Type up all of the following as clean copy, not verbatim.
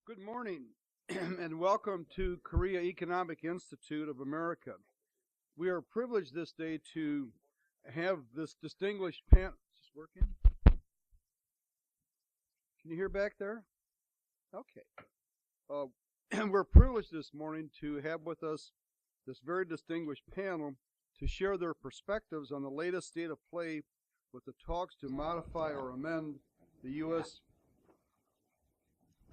Good morning and welcome to Korea Economic Institute of America. We are privileged this day to have this distinguished panel. Is this working? Can you hear back there? Okay. We're privileged this morning to have with us this very distinguished panel to share their perspectives on the latest state of play with the talks to modify or amend the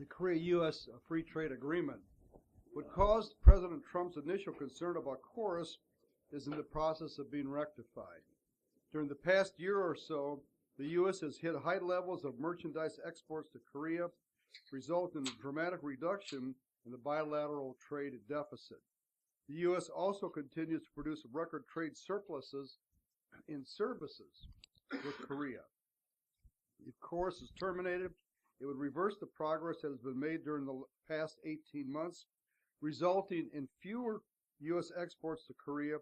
Korea-U.S. Free Trade Agreement. What caused President Trump's initial concern about KORUS is in the process of being rectified. During the past year or so, the U.S. has hit high levels of merchandise exports to Korea, resulting in a dramatic reduction in the bilateral trade deficit. The U.S. also continues to produce record trade surpluses in services with Korea. If KORUS is terminated, it would reverse the progress that has been made during the past 18 months, resulting in fewer U.S. exports to Korea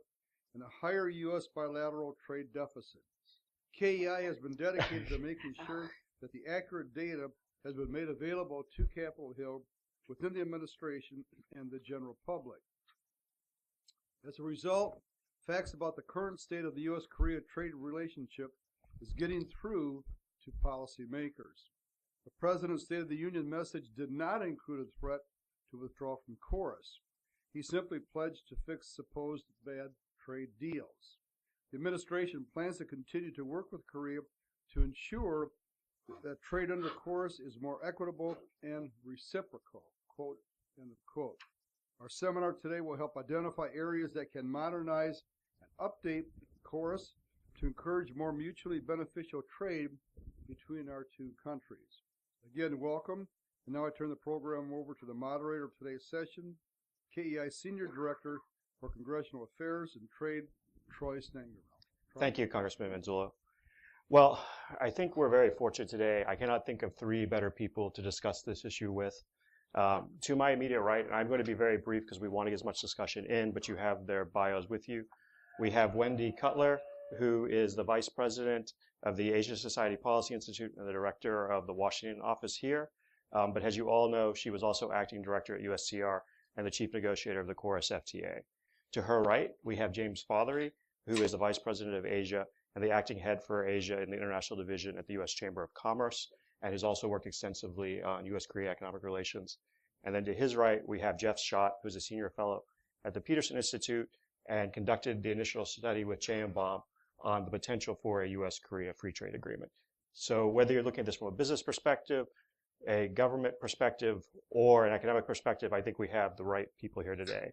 and a higher U.S. bilateral trade deficit. KEI has been dedicated to making sure that the accurate data has been made available to Capitol Hill within the administration and the general public. As a result, facts about the current state of the U.S.-Korea trade relationship is getting through to policymakers. The President's State of the Union message did not include a threat to withdraw from KORUS. He simply pledged to fix supposed bad trade deals. The administration plans to continue to work with Korea to ensure that trade under KORUS is more equitable and reciprocal, quote, end of quote. Our seminar today will help identify areas that can modernize and update KORUS to encourage more mutually beneficial trade between our two countries. Again, welcome. And now I turn the program over to the moderator of today's session, KEI Senior Director for Congressional Affairs and Trade, Troy Stangerville. Thank you, Congressman Manzullo. Well, I think we're very fortunate today. I cannot think of three better people to discuss this issue with. To my immediate right, and I'm going to be very brief because we want to get as much discussion in, but you have their bios with you. We have Wendy Cutler, who is the Vice President of the Asia Society Policy Institute and the Director of the Washington office here. But as you all know, she was also Acting Director at USTR and the Chief Negotiator of the KORUS FTA. To her right, we have James Fothery, who is the Vice President of Asia and the Acting Head for Asia in the International Division at the U.S. Chamber of Commerce, and has also worked extensively on U.S.-Korea economic relations. And then to his right, we have Jeff Schott, who is a Senior Fellow at the Peterson Institute and conducted the initial study with J.M. Baum on the potential for a U.S.-Korea free trade agreement. So whether you're looking at this from a business perspective, a government perspective, or an economic perspective, I think we have the right people here today.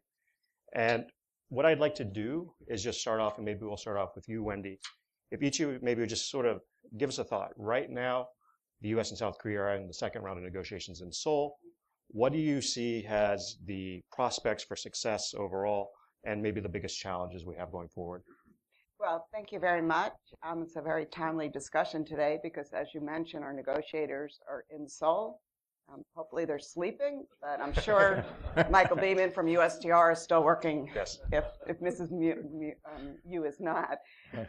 And what I'd like to do is just start off, and maybe we'll start off with you, Wendy. If each of you maybe would just sort of give us a thought. Right now, the U.S. and South Korea are in the second round of negotiations in Seoul. What do you see as the prospects for success overall, and maybe the biggest challenges we have going forward? Well, thank you very much. It's a very timely discussion today because, as you mentioned, our negotiators are in Seoul. Hopefully they're sleeping, but I'm sure Michael Beeman from USTR is still working. Yes. If Mrs. Yu is not.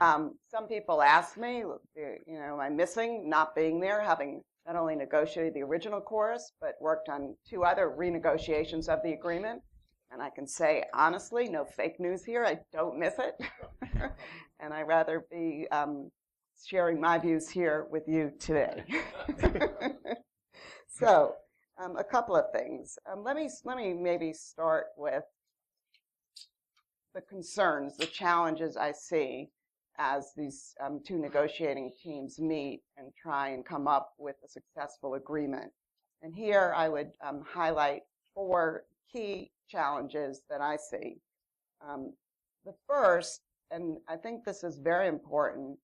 Some people ask me, am I missing not being there, having not only negotiated the original KORUS, but worked on two other renegotiations of the agreement. And I can say, honestly, no fake news here, I don't miss it. And I'd rather be sharing my views here with you today. So, a couple of things. Let me maybe start with the concerns, the challenges I see as these two negotiating teams meet and try and come up with a successful agreement. And here I would highlight four key challenges that I see. The first, and I think this is very important,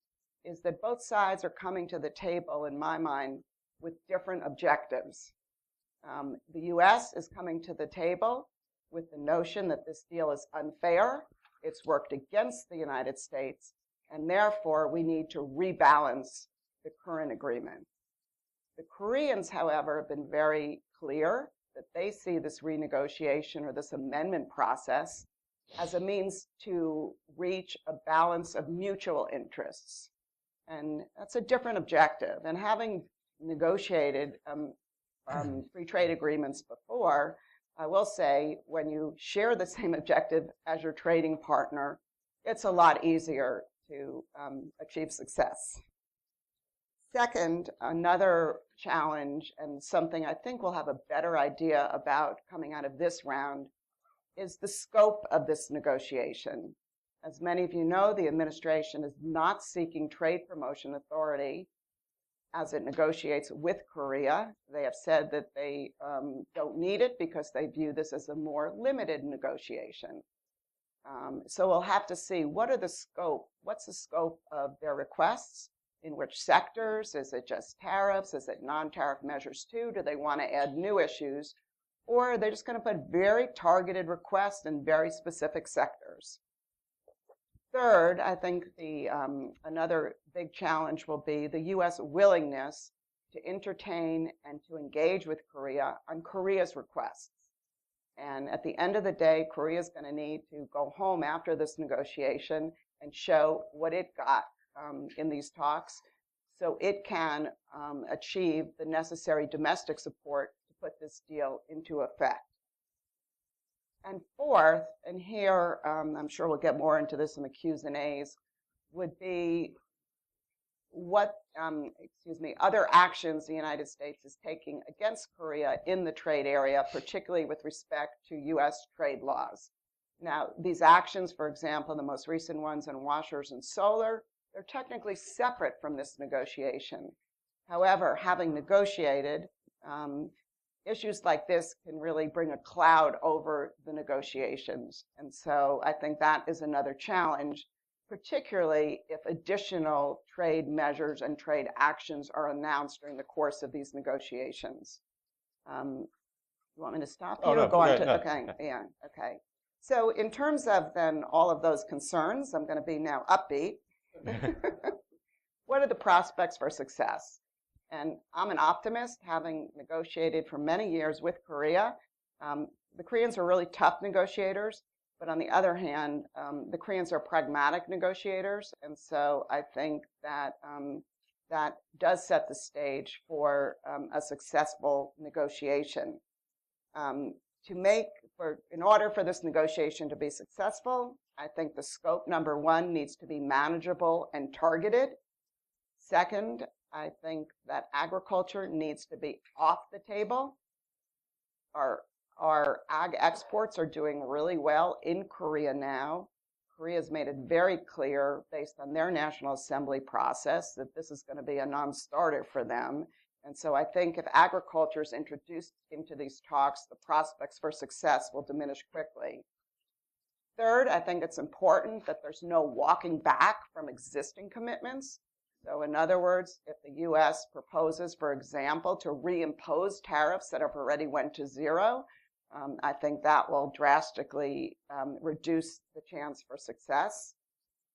is that both sides are coming to the table, in my mind, with different objectives. The U.S. is coming to the table with the notion that this deal is unfair, it's worked against the United States, and therefore we need to rebalance the current agreement. The Koreans, however, have been very clear that they see this renegotiation or this amendment process as a means to reach a balance of mutual interests. And that's a different objective. And having negotiated free trade agreements before, I will say when you share the same objective as your trading partner, it's a lot easier to achieve success. Second, another challenge, and something I think we'll have a better idea about coming out of this round, is the scope of this negotiation. As many of you know, the administration is not seeking trade promotion authority as it negotiates with Korea. They have said that they don't need it because they view this as a more limited negotiation. So we'll have to see what's the scope of their requests, in which sectors, is it just tariffs, is it non-tariff measures too, do they want to add new issues, or are they just going to put very targeted requests in very specific sectors? Third, I think another big challenge will be the U.S. willingness to entertain and to engage with Korea on Korea's requests. And at the end of the day, Korea is going to need to go home after this negotiation and show what it got in these talks so it can achieve the necessary domestic support to put this deal into effect. And fourth, and here I'm sure we'll get more into this in the Q's and A's, would be what, other actions the United States is taking against Korea in the trade area, particularly with respect to U.S. trade laws. Now, these actions, for example, the most recent ones on washers and solar, they're technically separate from this negotiation. However, having negotiated, issues like this can really bring a cloud over the negotiations. And so I think that is another challenge, particularly if additional trade measures and trade actions are announced during the course of these negotiations. You want me to stop here? Oh, no, go on yeah, to, no. okay, yeah, okay. So in terms of then all of those concerns, I'm going to be now upbeat. What are the prospects for success? And I'm an optimist, having negotiated for many years with Korea. The Koreans are really tough negotiators, but on the other hand, the Koreans are pragmatic negotiators, and so I think that that does set the stage for a successful negotiation. In order for this negotiation to be successful, I think the scope, number one, needs to be manageable and targeted. Second, I think that agriculture needs to be off the table. Our ag exports are doing really well in Korea now. Korea has made it very clear, based on their National Assembly process, that this is going to be a non-starter for them. And so I think if agriculture is introduced into these talks, the prospects for success will diminish quickly. Third, I think it's important that there's no walking back from existing commitments. So in other words, if the U.S. proposes, for example, to reimpose tariffs that have already went to zero, I think that will drastically reduce the chance for success.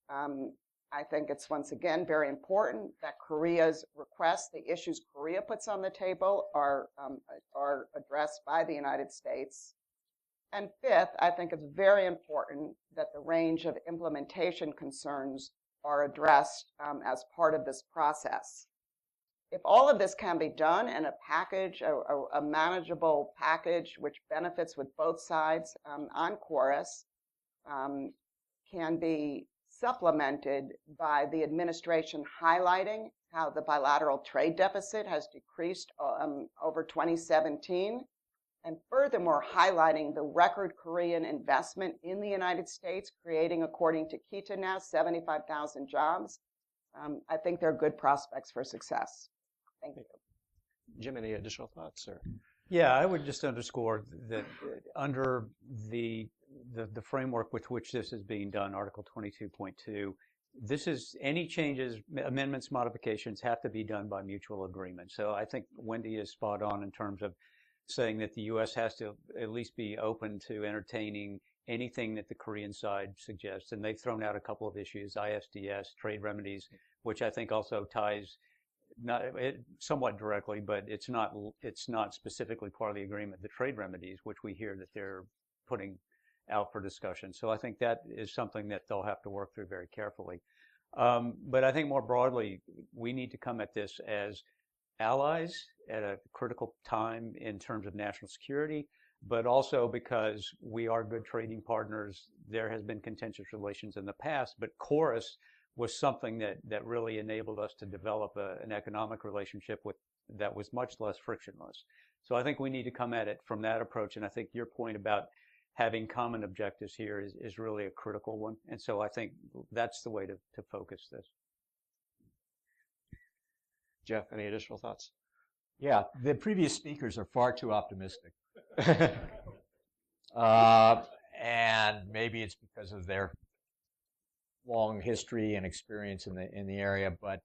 I think it's, once again, very important that Korea's requests, the issues Korea puts on the table, are addressed by the United States. And fifth, I think it's very important that the range of implementation concerns are addressed as part of this process. If all of this can be done in a package, a manageable package which benefits with both sides on KORUS, can be supplemented by the administration highlighting how the bilateral trade deficit has decreased over 2017, and furthermore highlighting the record Korean investment in the United States, creating, according to KITA now, 75,000 jobs. I think there are good prospects for success. Thank you. Jim, any additional thoughts? Or? Yeah, I would just underscore that under the framework with which this is being done, Article 22.2, this is any changes, amendments, modifications have to be done by mutual agreement. So I think Wendy is spot on in terms of saying that the U.S. has to at least be open to entertaining anything that the Korean side suggests. And they've thrown out a couple of issues, ISDS, trade remedies, which I think also ties somewhat directly, but it's not specifically part of the agreement, the trade remedies, which we hear that they're putting out for discussion. So I think that is something that they'll have to work through very carefully. But I think more broadly, we need to come at this as allies at a critical time in terms of national security, but also because we are good trading partners. There has been contentious relations in the past, but KORUS was something that really enabled us to develop an economic relationship that was much less frictionless. So I think we need to come at it from that approach, and I think your point about having common objectives here is really a critical one, and so I think that's the way to focus this. Jeff, any additional thoughts? Yeah, the previous speakers are far too optimistic. And maybe it's because of their long history and experience in the area, but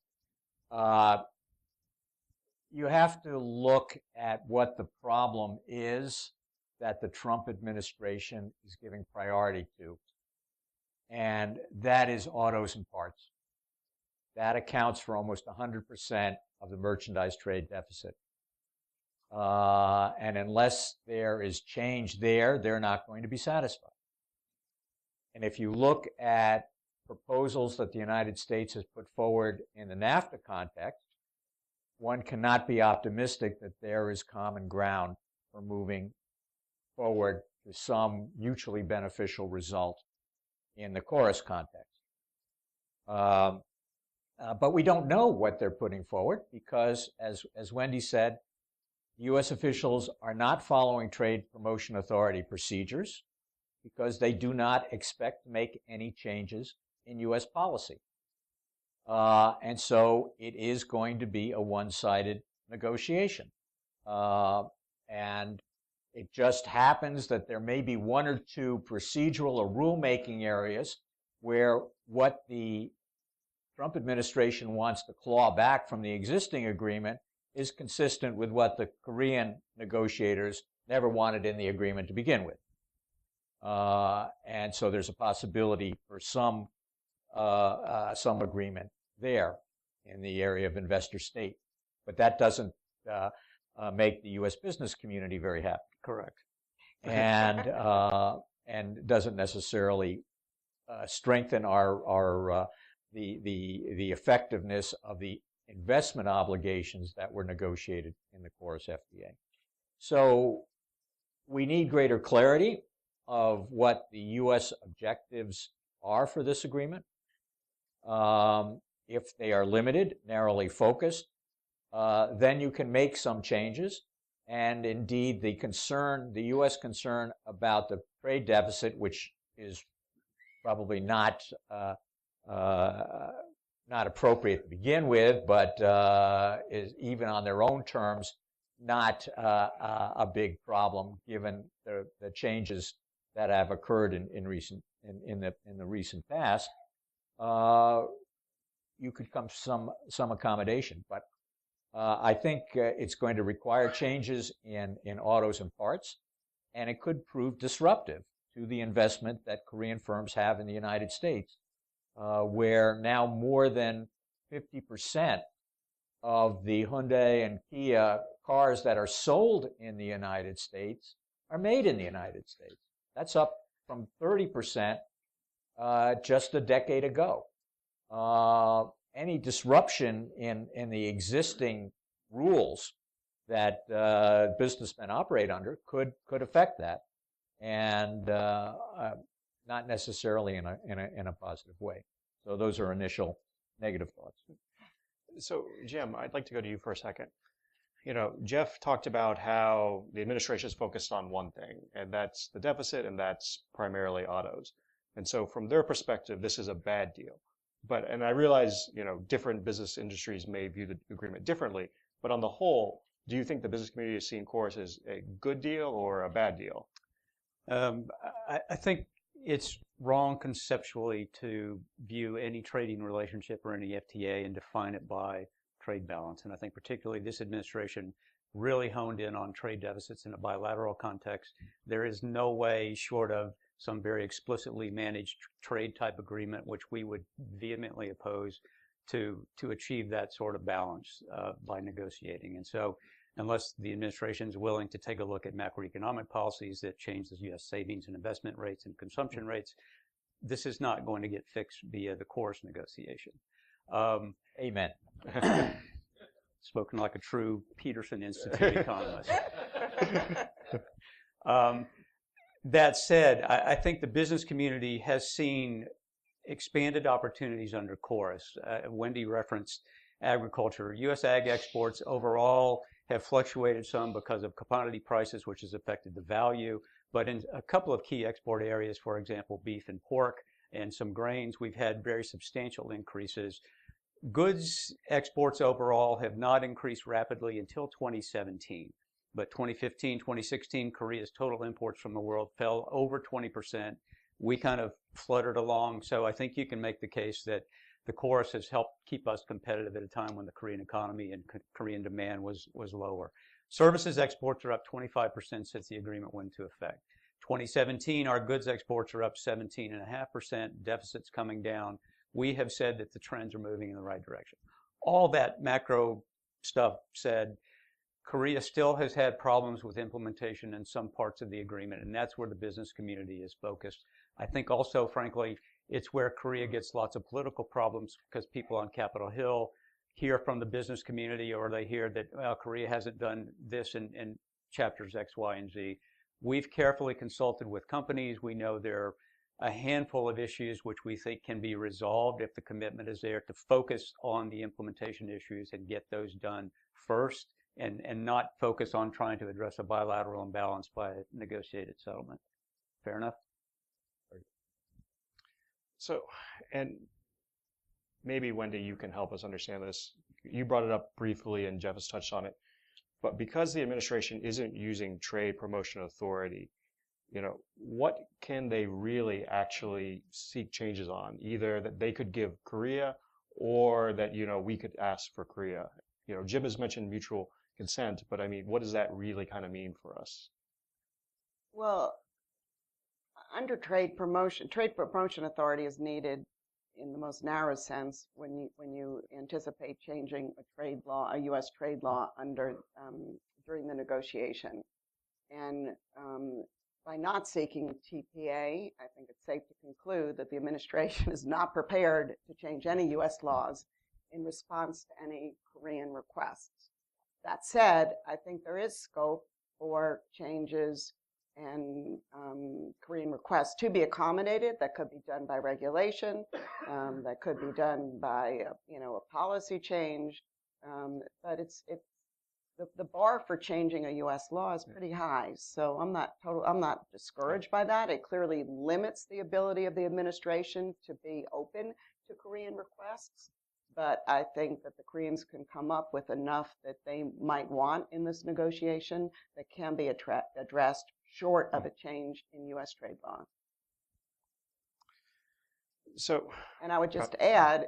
you have to look at what the problem is that the Trump administration is giving priority to, and that is autos and parts. That accounts for almost 100% of the merchandise trade deficit. And unless there is change there, they're not going to be satisfied. And if you look at proposals that the United States has put forward in the NAFTA context, one cannot be optimistic that there is common ground for moving forward to some mutually beneficial result in the KORUS context. But we don't know what they're putting forward because, as Wendy said, U.S. officials are not following Trade Promotion Authority procedures because they do not expect to make any changes in U.S. policy. And so it is going to be a one-sided negotiation. And it just happens that there may be one or two procedural or rulemaking areas where what the Trump administration wants to claw back from the existing agreement is consistent with what the Korean negotiators never wanted in the agreement to begin with. And so there's a possibility for some agreement there in the area of investor state. But that doesn't make the U.S. business community very happy. Correct. And doesn't necessarily strengthen the effectiveness of the investment obligations that were negotiated in the KORUS FTA. So we need greater clarity of what the U.S. objectives are for this agreement. If they are limited, narrowly focused, then you can make some changes. And indeed, the U.S. concern about the trade deficit, which is probably not appropriate to begin with, but is even on their own terms not a big problem given the changes that have occurred in the recent past. You could come some accommodation, but I think it's going to require changes in autos and parts, and it could prove disruptive to the investment that Korean firms have in the United States, where now more than 50% of the Hyundai and Kia cars that are sold in the United States are made in the United States. That's up from 30% just a decade ago. Any disruption in the existing rules that businessmen operate under could affect that, and not necessarily in a positive way. So those are initial negative thoughts. So Jim, I'd like to go to you for a second. You know, Jeff talked about how the administration is focused on one thing, and that's the deficit, and that's primarily autos. And so from their perspective, this is a bad deal. And I realize, you know, different business industries may view the agreement differently, but on the whole, do you think the business community is seeing KORUS as a good deal or a bad deal? I think it's wrong conceptually to view any trading relationship or any FTA and define it by trade balance. And I think particularly this administration really honed in on trade deficits in a bilateral context. There is no way short of some very explicitly managed trade type agreement, which we would vehemently oppose, to achieve that sort of balance by negotiating. And so unless the administration is willing to take a look at macroeconomic policies that change the U.S. savings and investment rates and consumption rates, this is not going to get fixed via the KORUS negotiation. Amen. spoken like a true Peterson Institute economist. That said, I think the business community has seen expanded opportunities under KORUS. Wendy referenced agriculture. U.S. ag exports overall have fluctuated some because of commodity prices, which has affected the value. But in a couple of key export areas, for example, beef and pork and some grains, we've had very substantial increases. Goods exports overall have not increased rapidly until 2017. But 2015, 2016, Korea's total imports from the world fell over 20%. We kind of fluttered along. So I think you can make the case that the KORUS has helped keep us competitive at a time when the Korean economy and Korean demand was lower. Services exports are up 25% since the agreement went into effect. 2017, our goods exports are up 17.5%, deficits coming down. We have said that the trends are moving in the right direction. All that macro stuff said, Korea still has had problems with implementation in some parts of the agreement, and that's where the business community is focused. I think also, frankly, it's where Korea gets lots of political problems because people on Capitol Hill hear from the business community, or they hear that, well, Korea hasn't done this in chapters X, Y, and Z. We've carefully consulted with companies. We know there are a handful of issues which we think can be resolved if the commitment is there to focus on the implementation issues and get those done first, and not focus on trying to address a bilateral imbalance by a negotiated settlement. Fair enough? So, and maybe, Wendy, you can help us understand this. You brought it up briefly, and Jeff has touched on it. But because the administration isn't using trade promotion authority, what can they really actually seek changes on? Either that they could give Korea, or that, we could ask for Korea. Jim has mentioned mutual consent, but I mean, what does that really kind of mean for us? Well, under trade promotion authority is needed in the most narrow sense when you anticipate changing a U.S. trade law during the negotiation. And by not seeking TPA, I think it's safe to conclude that the administration is not prepared to change any U.S. laws in response to any Korean requests. That said, I think there is scope for changes and Korean requests to be accommodated. That could be done by regulation. That could be done by a policy change. But the bar for changing a U.S. law is pretty high. So I'm not discouraged by that. It clearly limits the ability of the administration to be open to Korean requests. But I think that the Koreans can come up with enough that they might want in this negotiation that can be addressed short of a change in U.S. trade law. So, and I would just add,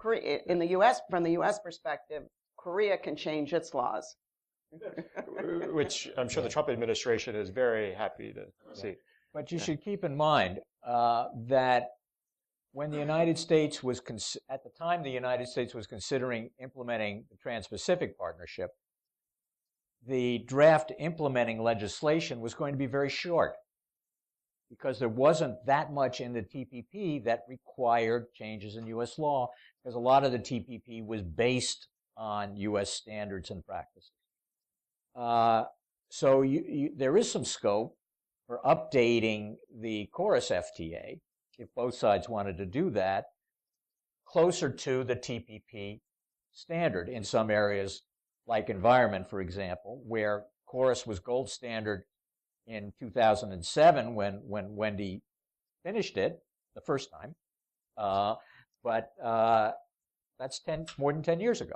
from the U.S. perspective, Korea can change its laws, which I'm sure the Trump administration is very happy to see. But you should keep in mind that when the United States was, at the time the United States was considering implementing the Trans-Pacific Partnership, the draft implementing legislation was going to be very short because there wasn't that much in the TPP that required changes in U.S. law, because a lot of the TPP was based on U.S. standards and practices. So there is some scope for updating the KORUS FTA, if both sides wanted to do that, closer to the TPP standard in some areas, like environment, for example, where KORUS was gold standard in 2007 when Wendy finished it the first time. But that's more than 10 years ago.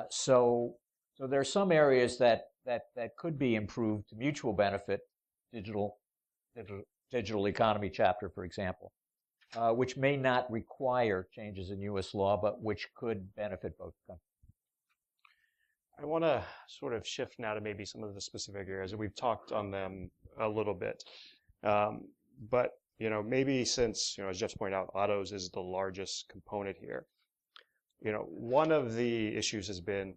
So there are some areas that could be improved to mutual benefit, digital economy chapter, for example, which may not require changes in U.S. law, but which could benefit both countries. I want to sort of shift now to maybe some of the specific areas, and we've talked on them a little bit. But, maybe since, as Jeff's pointed out, autos is the largest component here. One of the issues has been,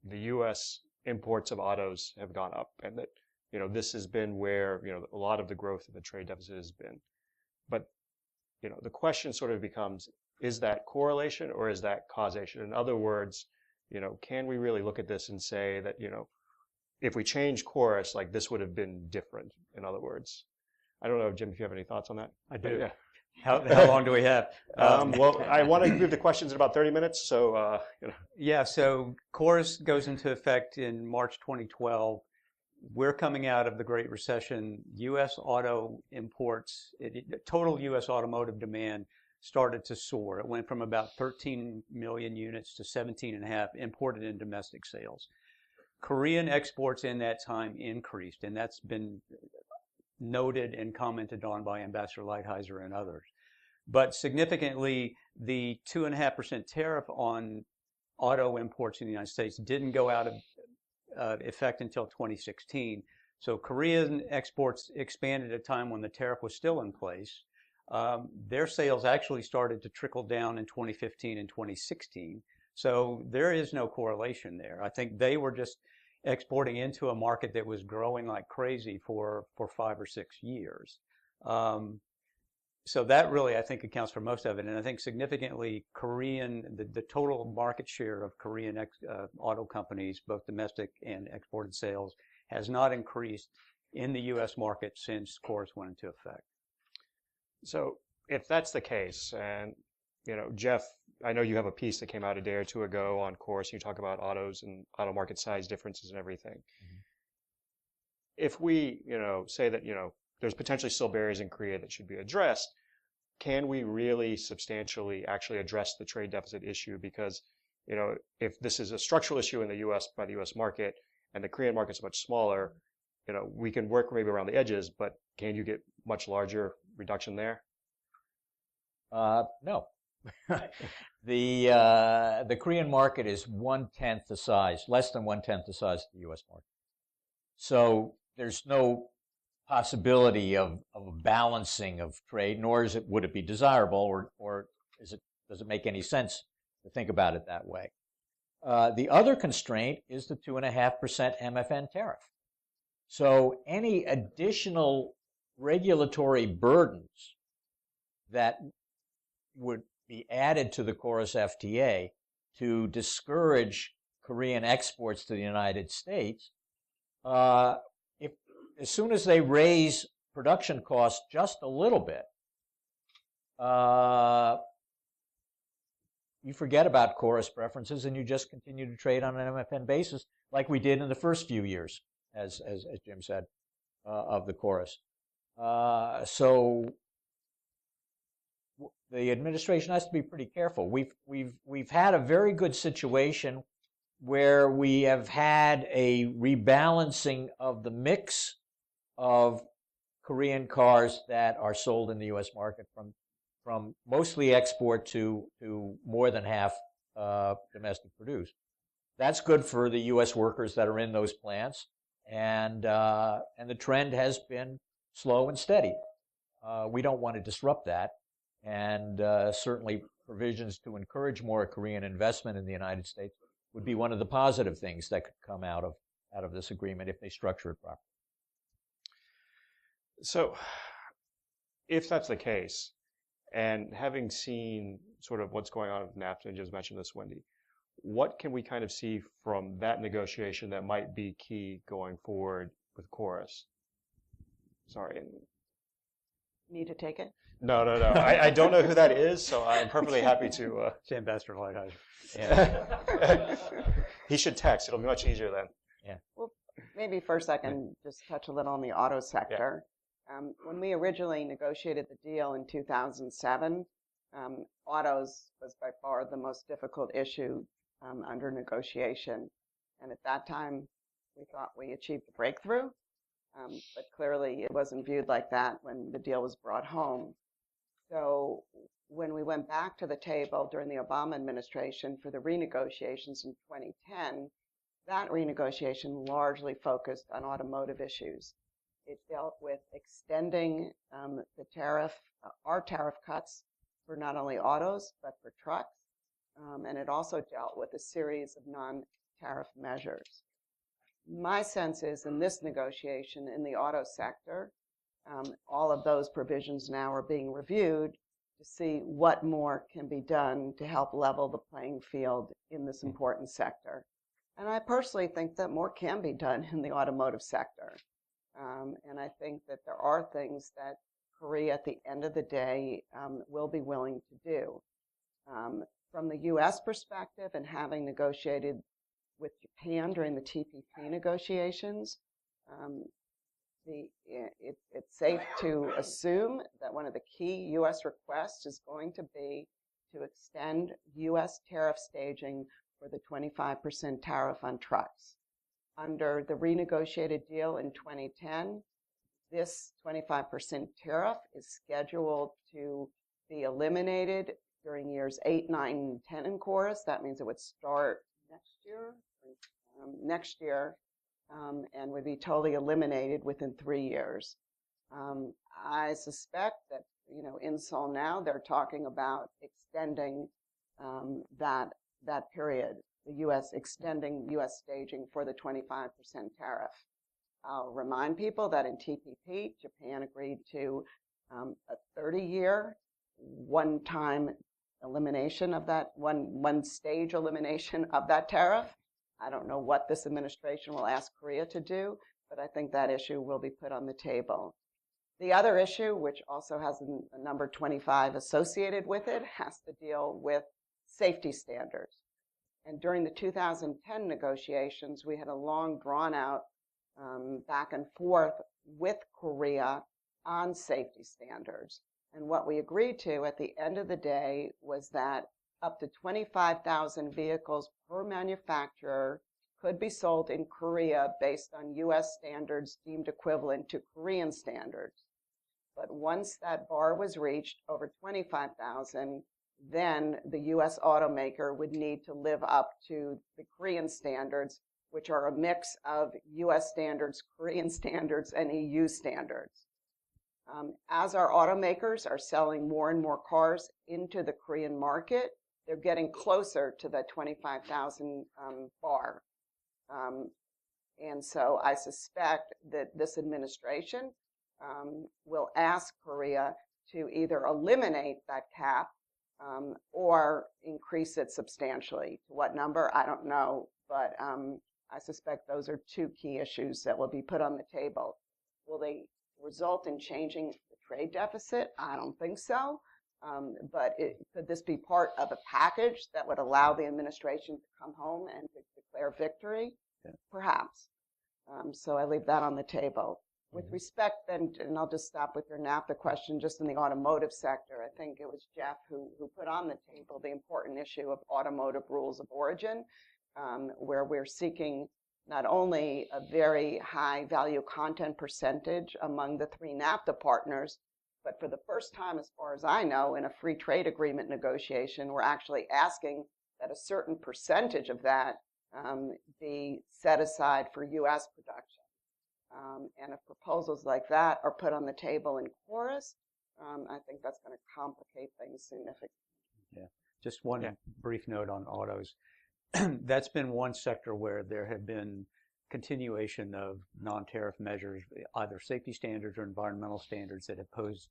the U.S. imports of autos have gone up, and that, this has been where, a lot of the growth of the trade deficit has been. But, the question sort of becomes, is that correlation or is that causation? In other words, can we really look at this and say that, if we change KORUS, like this would have been different, in other words? I don't know, Jim, if you have any thoughts on that. I do. Yeah. How long do we have? Well, I want to move the questions in about 30 minutes, so, Yeah, so KORUS goes into effect in March 2012. We're coming out of the Great Recession. U.S. auto imports, total U.S. automotive demand started to soar. It went from about 13 million units to 17.5 imported in domestic sales. Korean exports in that time increased, and that's been noted and commented on by Ambassador Lighthizer and others. But significantly, the 2.5% tariff on auto imports in the United States didn't go out of effect until 2016. So Korean exports expanded at a time when the tariff was still in place. Their sales actually started to trickle down in 2015 and 2016. So there is no correlation there. I think they were just exporting into a market that was growing like crazy for 5 or 6 years. So that really, I think, accounts for most of it. And I think significantly, the total market share of Korean auto companies, both domestic and exported sales, has not increased in the U.S. market since KORUS went into effect. So if that's the case, and Jeff, I know you have a piece that came out a day or two ago on KORUS. You talk about autos and auto market size differences and everything. Mm-hmm. If we, say that there's potentially still barriers in Korea that should be addressed, can we really substantially actually address the trade deficit issue? Because if this is a structural issue in the U.S. by the U.S. market, and the Korean market's much smaller, we can work maybe around the edges, but can you get much larger reduction there? No. The Korean market is 1/10 the size, less than 1/10 the size of the U.S. market. So there's no possibility of a balancing of trade, nor would it be desirable, or does it make any sense to think about it that way? The other constraint is the 2.5% MFN tariff. So any additional regulatory burdens that would be added to the KORUS FTA to discourage Korean exports to the United States, as soon as they raise production costs just a little bit, you forget about KORUS preferences and you just continue to trade on an MFN basis like we did in the first few years, as Jim said, of the KORUS. So the administration has to be pretty careful. We've had a very good situation where we have had a rebalancing of the mix of Korean cars that are sold in the U.S. market from mostly export to more than half domestic produced. That's good for the U.S. workers that are in those plants, and the trend has been slow and steady. We don't want to disrupt that, and certainly provisions to encourage more Korean investment in the United States would be one of the positive things that could come out of this agreement if they structure it properly. So, if that's the case, and having seen sort of what's going on with NAFTA, and just mentioned this, Wendy, what can we kind of see from that negotiation that might be key going forward with KORUS? Sorry. Need to take it? No. I don't know who that is, so I'm perfectly happy to. It's Ambassador Lighthizer. Yeah. He should text. It'll be much easier then. Yeah. Well, maybe first I can just touch a little on the auto sector. Yeah. When we originally negotiated the deal in 2007, autos was by far the most difficult issue under negotiation. And at that time, we thought we achieved a breakthrough, but clearly it wasn't viewed like that when the deal was brought home. So when we went back to the table during the Obama administration for the renegotiations in 2010, that renegotiation largely focused on automotive issues. It dealt with extending the tariff, our tariff cuts for not only autos, but for trucks. And it also dealt with a series of non-tariff measures. My sense is in this negotiation in the auto sector, all of those provisions now are being reviewed to see what more can be done to help level the playing field in this important sector. And I personally think that more can be done in the automotive sector. And I think that there are things that Korea, at the end of the day, will be willing to do. From the U.S. perspective, and having negotiated with Japan during the TPP negotiations, it's safe to assume that one of the key U.S. requests is going to be to extend U.S. tariff staging for the 25% tariff on trucks. Under the renegotiated deal in 2010, this 25% tariff is scheduled to be eliminated during years 8, 9, and 10 in KORUS. That means it would start next year, and would be totally eliminated within 3 years. I suspect that, in Seoul now, they're talking about extending that period, the U.S. extending U.S. staging for the 25% tariff. I'll remind people that in TPP, Japan agreed to a 30-year one-time elimination of that, one-stage elimination of that tariff. I don't know what this administration will ask Korea to do, but I think that issue will be put on the table. The other issue, which also has a number 25 associated with it, has to deal with safety standards. And during the 2010 negotiations, we had a long, drawn-out back and forth with Korea on safety standards. And what we agreed to at the end of the day was that up to 25,000 vehicles per manufacturer could be sold in Korea based on U.S. standards deemed equivalent to Korean standards. But once that bar was reached, over 25,000, then the U.S. automaker would need to live up to the Korean standards, which are a mix of U.S. standards, Korean standards, and EU standards. As our automakers are selling more and more cars into the Korean market, they're getting closer to the 25,000 bar. And so I suspect that this administration will ask Korea to either eliminate that cap or increase it substantially. To what number, I don't know, but I suspect those are two key issues that will be put on the table. Will they result in changing the trade deficit? I don't think so. But could this be part of a package that would allow the administration to come home and to declare victory? Yeah. Perhaps. So I leave that on the table. With respect then, and I'll just stop with your NAFTA question, just in the automotive sector, I think it was Jeff who put on the table the important issue of automotive rules of origin, where we're seeking not only a very high value content percentage among the 3 NAFTA partners, but for the first time, as far as I know, in a free trade agreement negotiation, we're actually asking that a certain percentage of that be set aside for U.S. production. And if proposals like that are put on the table in KORUS, I think that's going to complicate things significantly. Yeah, just one brief note on autos. That's been one sector where there have been continuation of non-tariff measures, either safety standards or environmental standards, that have posed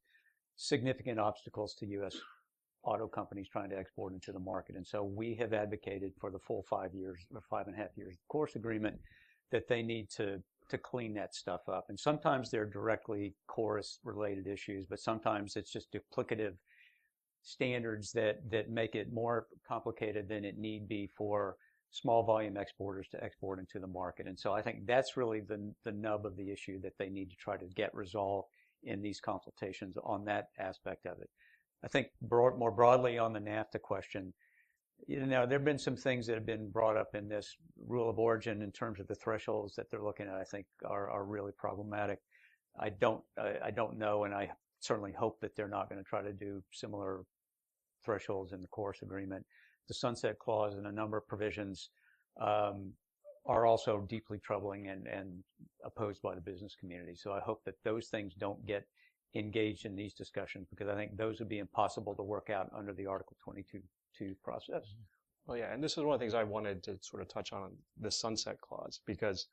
significant obstacles to U.S. auto companies trying to export into the market. And so we have advocated for the full 5 years or 5.5 years KORUS agreement that they need to clean that stuff up. And sometimes they're directly KORUS related issues, but sometimes it's just duplicative standards that make it more complicated than it need be for small volume exporters to export into the market. And so I think that's really the nub of the issue that they need to try to get resolved in these consultations on that aspect of it. I think more broadly on the NAFTA question, there have been some things that have been brought up in this rule of origin in terms of the thresholds that they're looking at, I think are really problematic. I don't know, and I certainly hope that they're not going to try to do similar thresholds in the KORUS agreement. The sunset clause and a number of provisions are also deeply troubling and opposed by the business community. So I hope that those things don't get engaged in these discussions, because I think those would be impossible to work out under the Article 22 process. Well, yeah, and this is one of the things I wanted to sort of touch on, the sunset clause, because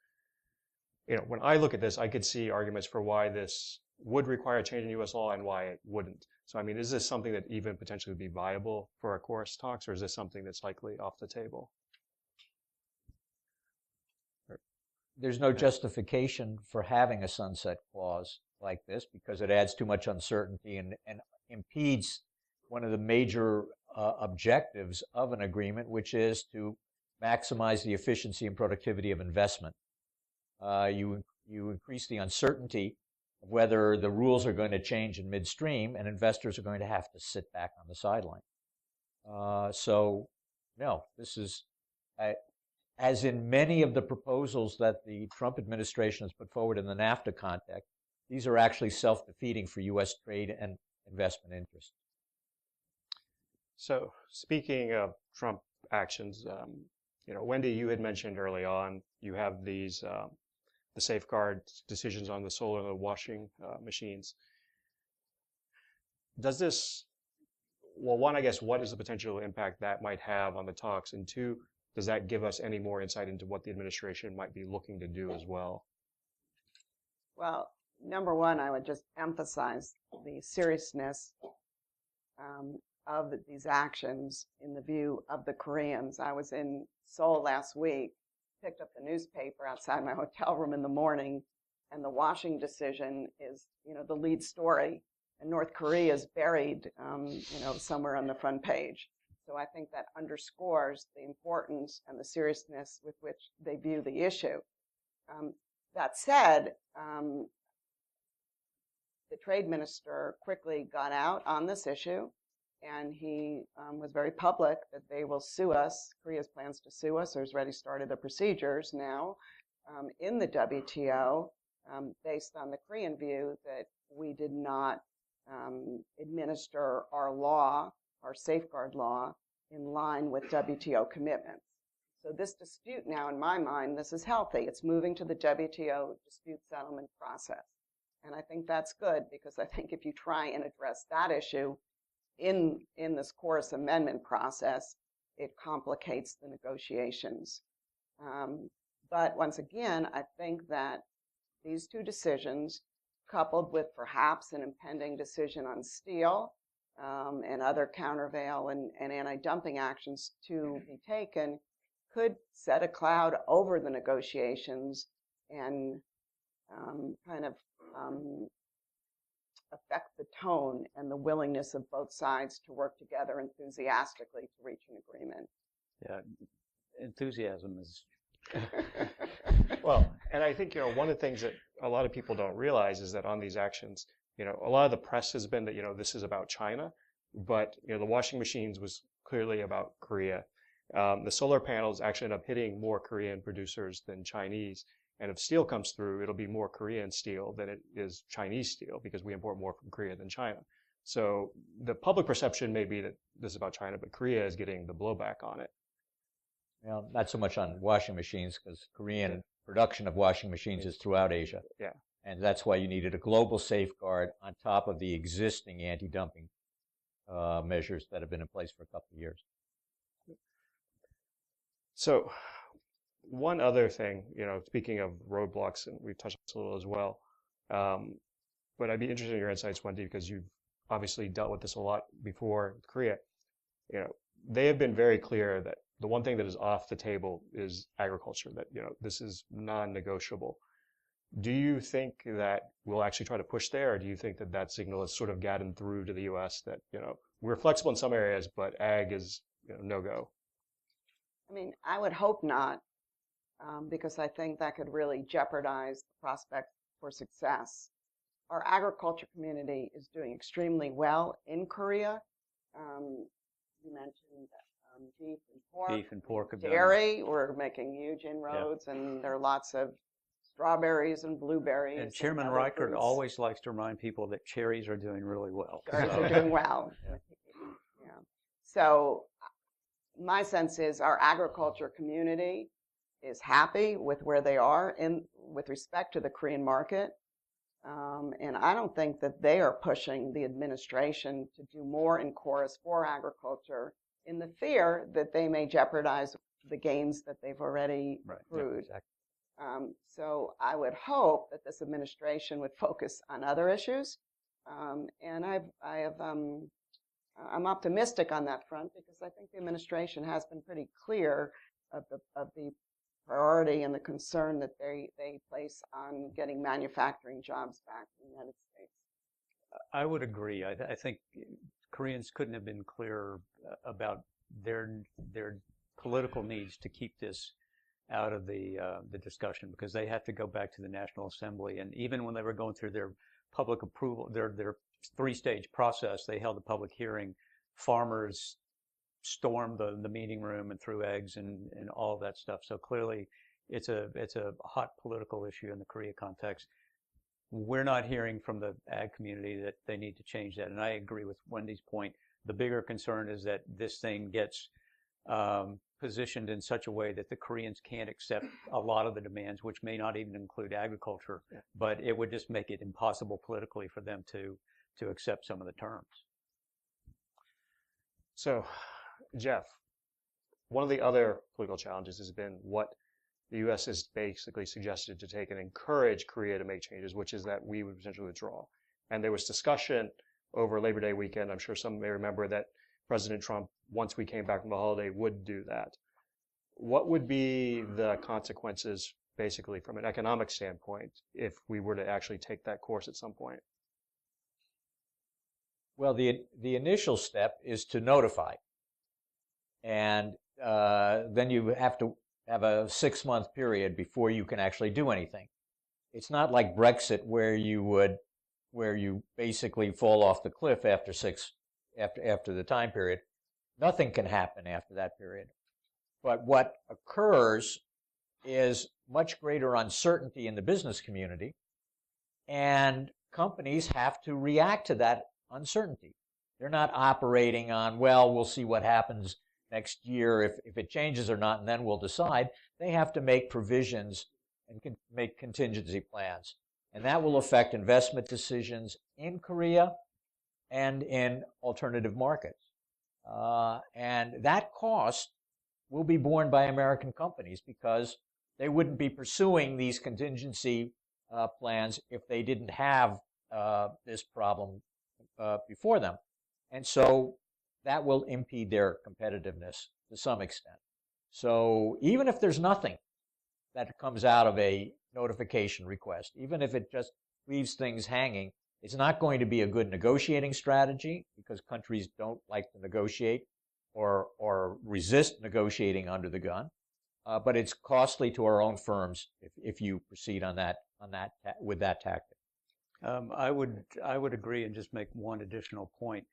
when I look at this, I could see arguments for why this would require a change in U.S. law and why it wouldn't. So, I mean, is this something that even potentially would be viable for our KORUS talks, or is this something that's likely off the table? There's no justification for having a sunset clause like this because it adds too much uncertainty and impedes one of the major objectives of an agreement, which is to maximize the efficiency and productivity of investment. You increase the uncertainty of whether the rules are going to change in midstream, and investors are going to have to sit back on the sideline. So, no, this is, as in many of the proposals that the Trump administration has put forward in the NAFTA context, these are actually self-defeating for U.S. trade and investment interests. So, speaking of Trump actions, Wendy, you had mentioned early on you have these the safeguard decisions on the solar and the washing machines. Does this, well, one, I guess, what is the potential impact that might have on the talks? And two, does that give us any more insight into what the administration might be looking to do as well? Well, number one, I would just emphasize the seriousness of these actions in the view of the Koreans. I was in Seoul last week, picked up the newspaper outside my hotel room in the morning, and the washing decision is, the lead story, and North Korea is buried, somewhere on the front page. So I think that underscores the importance and the seriousness with which they view the issue. That said, the trade minister quickly got out on this issue, and he was very public that they will sue us. Korea's plans to sue us, or has already started the procedures now in the WTO based on the Korean view that we did not administer our law, our safeguard law, in line with WTO commitments. So this dispute now, in my mind, this is healthy. It's moving to the WTO dispute settlement process. And I think that's good, because I think if you try and address that issue in this KORUS amendment process, it complicates the negotiations. But once again, I think that these two decisions, coupled with perhaps an impending decision on steel and other countervail and anti-dumping actions to be taken, could set a cloud over the negotiations and affect the tone and the willingness of both sides to work together enthusiastically to reach an agreement. Yeah, enthusiasm is. Well, and I think, one of the things that a lot of people don't realize is that on these actions, a lot of the press has been that, this is about China, but, the washing machines was clearly about Korea. The solar panels actually end up hitting more Korean producers than Chinese. And if steel comes through, it'll be more Korean steel than it is Chinese steel, because we import more from Korea than China. So the public perception may be that this is about China, but Korea is getting the blowback on it. Well, not so much on washing machines, because Korean production of washing machines is throughout Asia. Yeah. And that's why you needed a global safeguard on top of the existing anti-dumping measures that have been in place for a couple of years. So one other thing, speaking of roadblocks, and we've touched on this a little as well, but I'd be interested in your insights, Wendy, because you've obviously dealt with this a lot before with Korea. They have been very clear that the one thing that is off the table is agriculture, that, this is non-negotiable. Do you think that we'll actually try to push there, or do you think that that signal has sort of gotten through to the U.S. that, we're flexible in some areas, but ag is, no-go? I mean, I would hope not, because I think that could really jeopardize the prospect for success. Our agriculture community is doing extremely well in Korea. You mentioned beef and pork. Beef and pork have done. Dairy, we're making huge inroads, and there are lots of strawberries and blueberries. And Chairman other Reichert fruits. always likes to remind people that cherries are doing really well. Cherries are doing well. Yeah. So my sense is our agriculture community is happy with where they are with respect to the Korean market. And I don't think that they are pushing the administration to do more in KORUS for agriculture in the fear that they may jeopardize the gains that they've already accrued. Yeah, exactly. So I would hope that this administration would focus on other issues, and I'm optimistic on that front because I think the administration has been pretty clear of the priority and the concern that they place on getting manufacturing jobs back in the United States. I would agree. I think Koreans couldn't have been clearer about their political needs to keep this out of the discussion, because they have to go back to the National Assembly, and even when they were going through their public approval, their three-stage process, they held a public hearing. Farmers stormed the meeting room and threw eggs and all of that stuff. So clearly, it's a hot political issue in the Korea context. We're not hearing from the ag community that they need to change that, and I agree with Wendy's point. The bigger concern is that this thing gets positioned in such a way that the Koreans can't accept a lot of the demands, which may not even include agriculture, but it would just make it impossible politically for them to accept some of the terms. So, Jeff, one of the other political challenges has been what the U.S. has basically suggested to take and encourage Korea to make changes, which is that we would potentially withdraw. And there was discussion over Labor Day weekend. I'm sure some may remember that President Trump, once we came back from the holiday, would do that. What would be the consequences, basically, from an economic standpoint, if we were to actually take that course at some point? Well, the initial step is to notify. And then you have to have a 6-month period before you can actually do anything. It's not like Brexit where you basically fall off the cliff after the time period. Nothing can happen after that period. But what occurs is much greater uncertainty in the business community, and companies have to react to that uncertainty. They're not operating on, well, we'll see what happens next year if it changes or not, and then we'll decide. They have to make provisions and make contingency plans. And that will affect investment decisions in Korea and in alternative markets. And that cost will be borne by American companies because they wouldn't be pursuing these contingency plans if they didn't have this problem before them. And so that will impede their competitiveness to some extent. So even if there's nothing that comes out of a notification request, even if it just leaves things hanging, it's not going to be a good negotiating strategy because countries don't like to negotiate or resist negotiating under the gun. But it's costly to our own firms if you proceed with that tactic. I would agree and just make one additional point.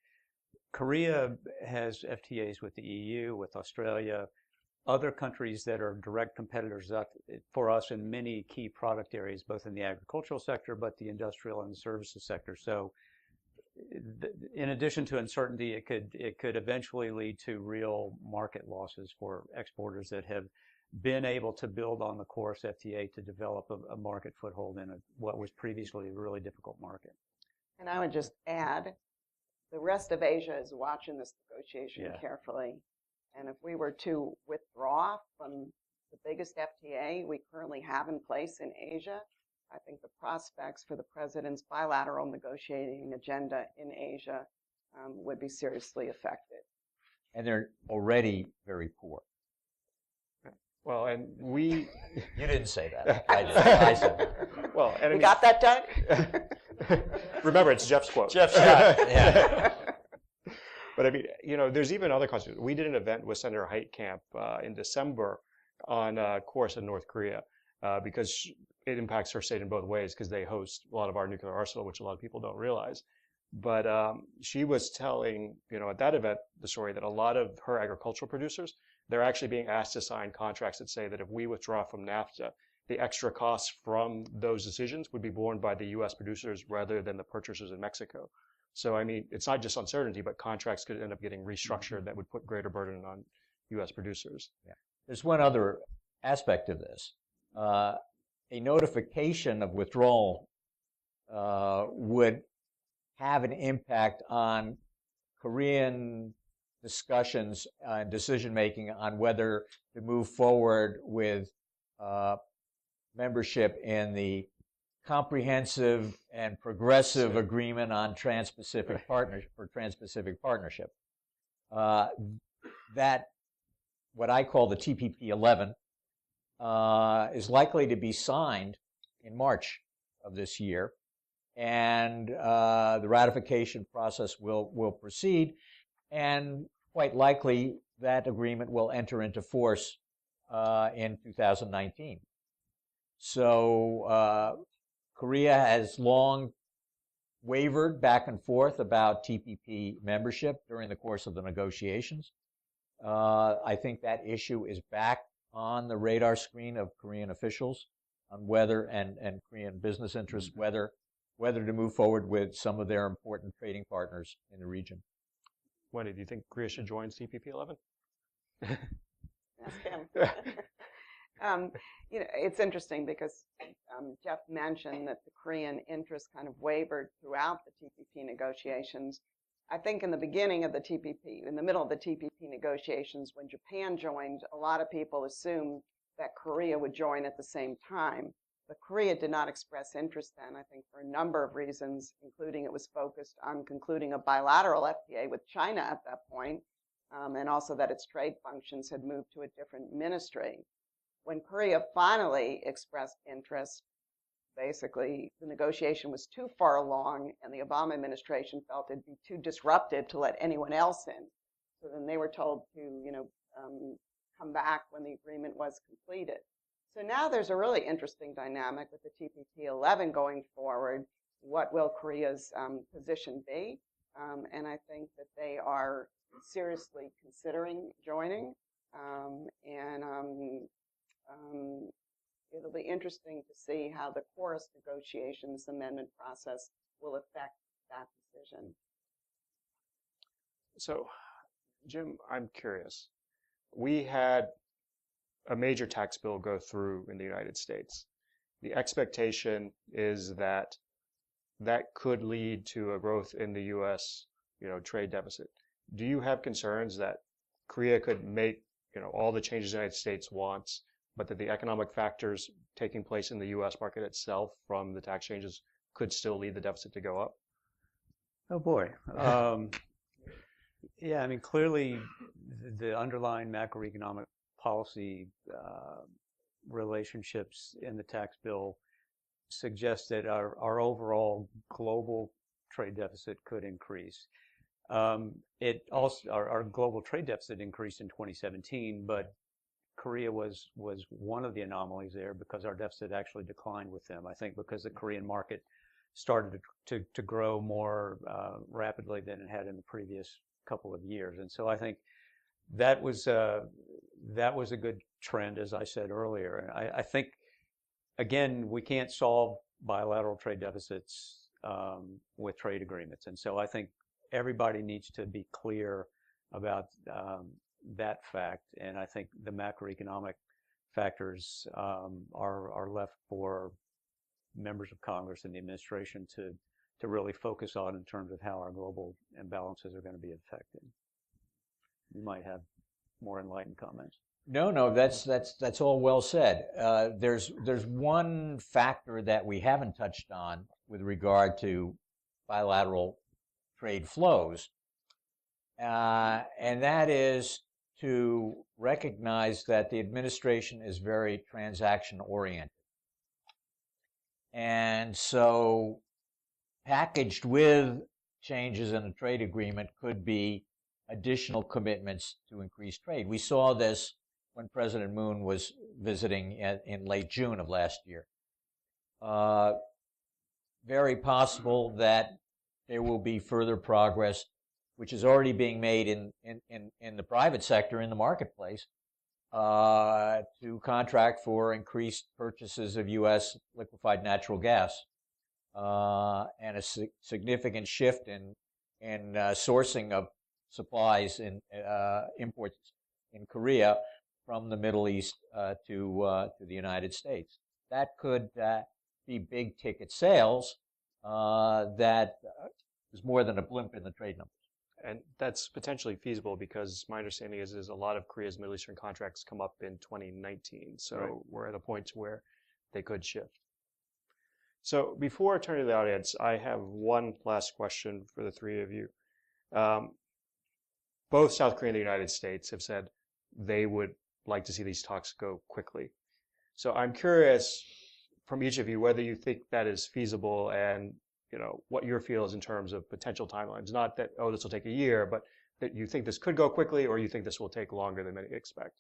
Korea has FTAs with the EU, with Australia, other countries that are direct competitors for us in many key product areas, both in the agricultural sector, but the industrial and the services sector. So in addition to uncertainty, it could eventually lead to real market losses for exporters that have been able to build on the KORUS FTA to develop a market foothold in what was previously a really difficult market. And I would just add, the rest of Asia is watching this negotiation carefully. And if we were to withdraw from the biggest FTA we currently have in place in Asia, I think the prospects for the president's bilateral negotiating agenda in Asia would be seriously affected. And they're already very poor. Well, and You didn't say that. I did. I said that. Well, and You got that, Doug? Remember, it's Jeff's quote. Jeff's shot. Yeah. But I mean, there's even other countries. We did an event with Senator Heitkamp in December on KORUS in North Korea because it impacts her state in both ways because they host a lot of our nuclear arsenal, which a lot of people don't realize. But she was telling, at that event, the story that a lot of her agricultural producers, they're actually being asked to sign contracts that say that if we withdraw from NAFTA, the extra costs from those decisions would be borne by the U.S. producers rather than the purchasers in Mexico. So, I mean, it's not just uncertainty, but contracts could end up getting restructured that would put greater burden on U.S. producers. Yeah. There's one other aspect of this. A notification of withdrawal would have an impact on Korean discussions and decision-making on whether to move forward with membership in the Comprehensive and Progressive Agreement on Trans-Pacific Partnership. That, what I call the TPP 11, is likely to be signed in March of this year, and the ratification process will proceed, and quite likely that agreement will enter into force in 2019. So Korea has long wavered back and forth about TPP membership during the course of the negotiations. I think that issue is back on the radar screen of Korean officials on whether, and Korean business interests, whether to move forward with some of their important trading partners in the region. Wendy, do you think Korea should join TPP 11? Ask him. It's interesting because Jeff mentioned that the Korean interest kind of wavered throughout the TPP negotiations. I think in the beginning of the TPP, in the middle of the TPP negotiations, when Japan joined, a lot of people assumed that Korea would join at the same time. But Korea did not express interest then, I think, for a number of reasons, including it was focused on concluding a bilateral FTA with China at that point, and also that its trade functions had moved to a different ministry. When Korea finally expressed interest, basically the negotiation was too far along, and the Obama administration felt it'd be too disruptive to let anyone else in. So then they were told to, come back when the agreement was completed. So now there's a really interesting dynamic with the TPP 11 going forward. What will Korea's position be? And I think that they are seriously considering joining. It'll be interesting to see how the KORUS negotiations amendment process will affect that decision. So, Jim, I'm curious. We had a major tax bill go through in the United States. The expectation is that that could lead to a growth in the U.S., trade deficit. Do you have concerns that Korea could make, all the changes the United States wants, but that the economic factors taking place in the U.S. market itself from the tax changes could still lead the deficit to go up? Oh boy. Yeah, I mean, clearly the underlying macroeconomic policy relationships in the tax bill suggest that our overall global trade deficit could increase. It also, our global trade deficit increased in 2017, but Korea was one of the anomalies there because our deficit actually declined with them. I think because the Korean market started to grow more rapidly than it had in the previous couple of years, and so I think that was a good trend, as I said earlier. And I think, again, we can't solve bilateral trade deficits with trade agreements, and so I think everybody needs to be clear about that fact, and I think the macroeconomic factors are left for members of Congress and the administration to really focus on in terms of how our global imbalances are going to be affected. You might have more enlightened comments. No, that's all well said. There's one factor that we haven't touched on with regard to bilateral trade flows, and that is to recognize that the administration is very transaction-oriented. And so packaged with changes in the trade agreement could be additional commitments to increase trade. We saw this when President Moon was visiting in late June of last year. Very possible that there will be further progress, which is already being made in the private sector, in the marketplace, to contract for increased purchases of U.S. liquefied natural gas, and a significant shift in sourcing of supplies and imports in Korea from the Middle East to the United States. That could be big ticket sales that is more than a blimp in the trade numbers. And that's potentially feasible because my understanding is a lot of Korea's Middle Eastern contracts come up in 2019. So We're at a point where they could shift. So before I turn to the audience, I have one last question for the three of you. Both South Korea and the United States have said they would like to see these talks go quickly. So I'm curious from each of you whether you think that is feasible and what your feel is in terms of potential timelines. Not that, oh, this will take a year, but that you think this could go quickly or you think this will take longer than many expect.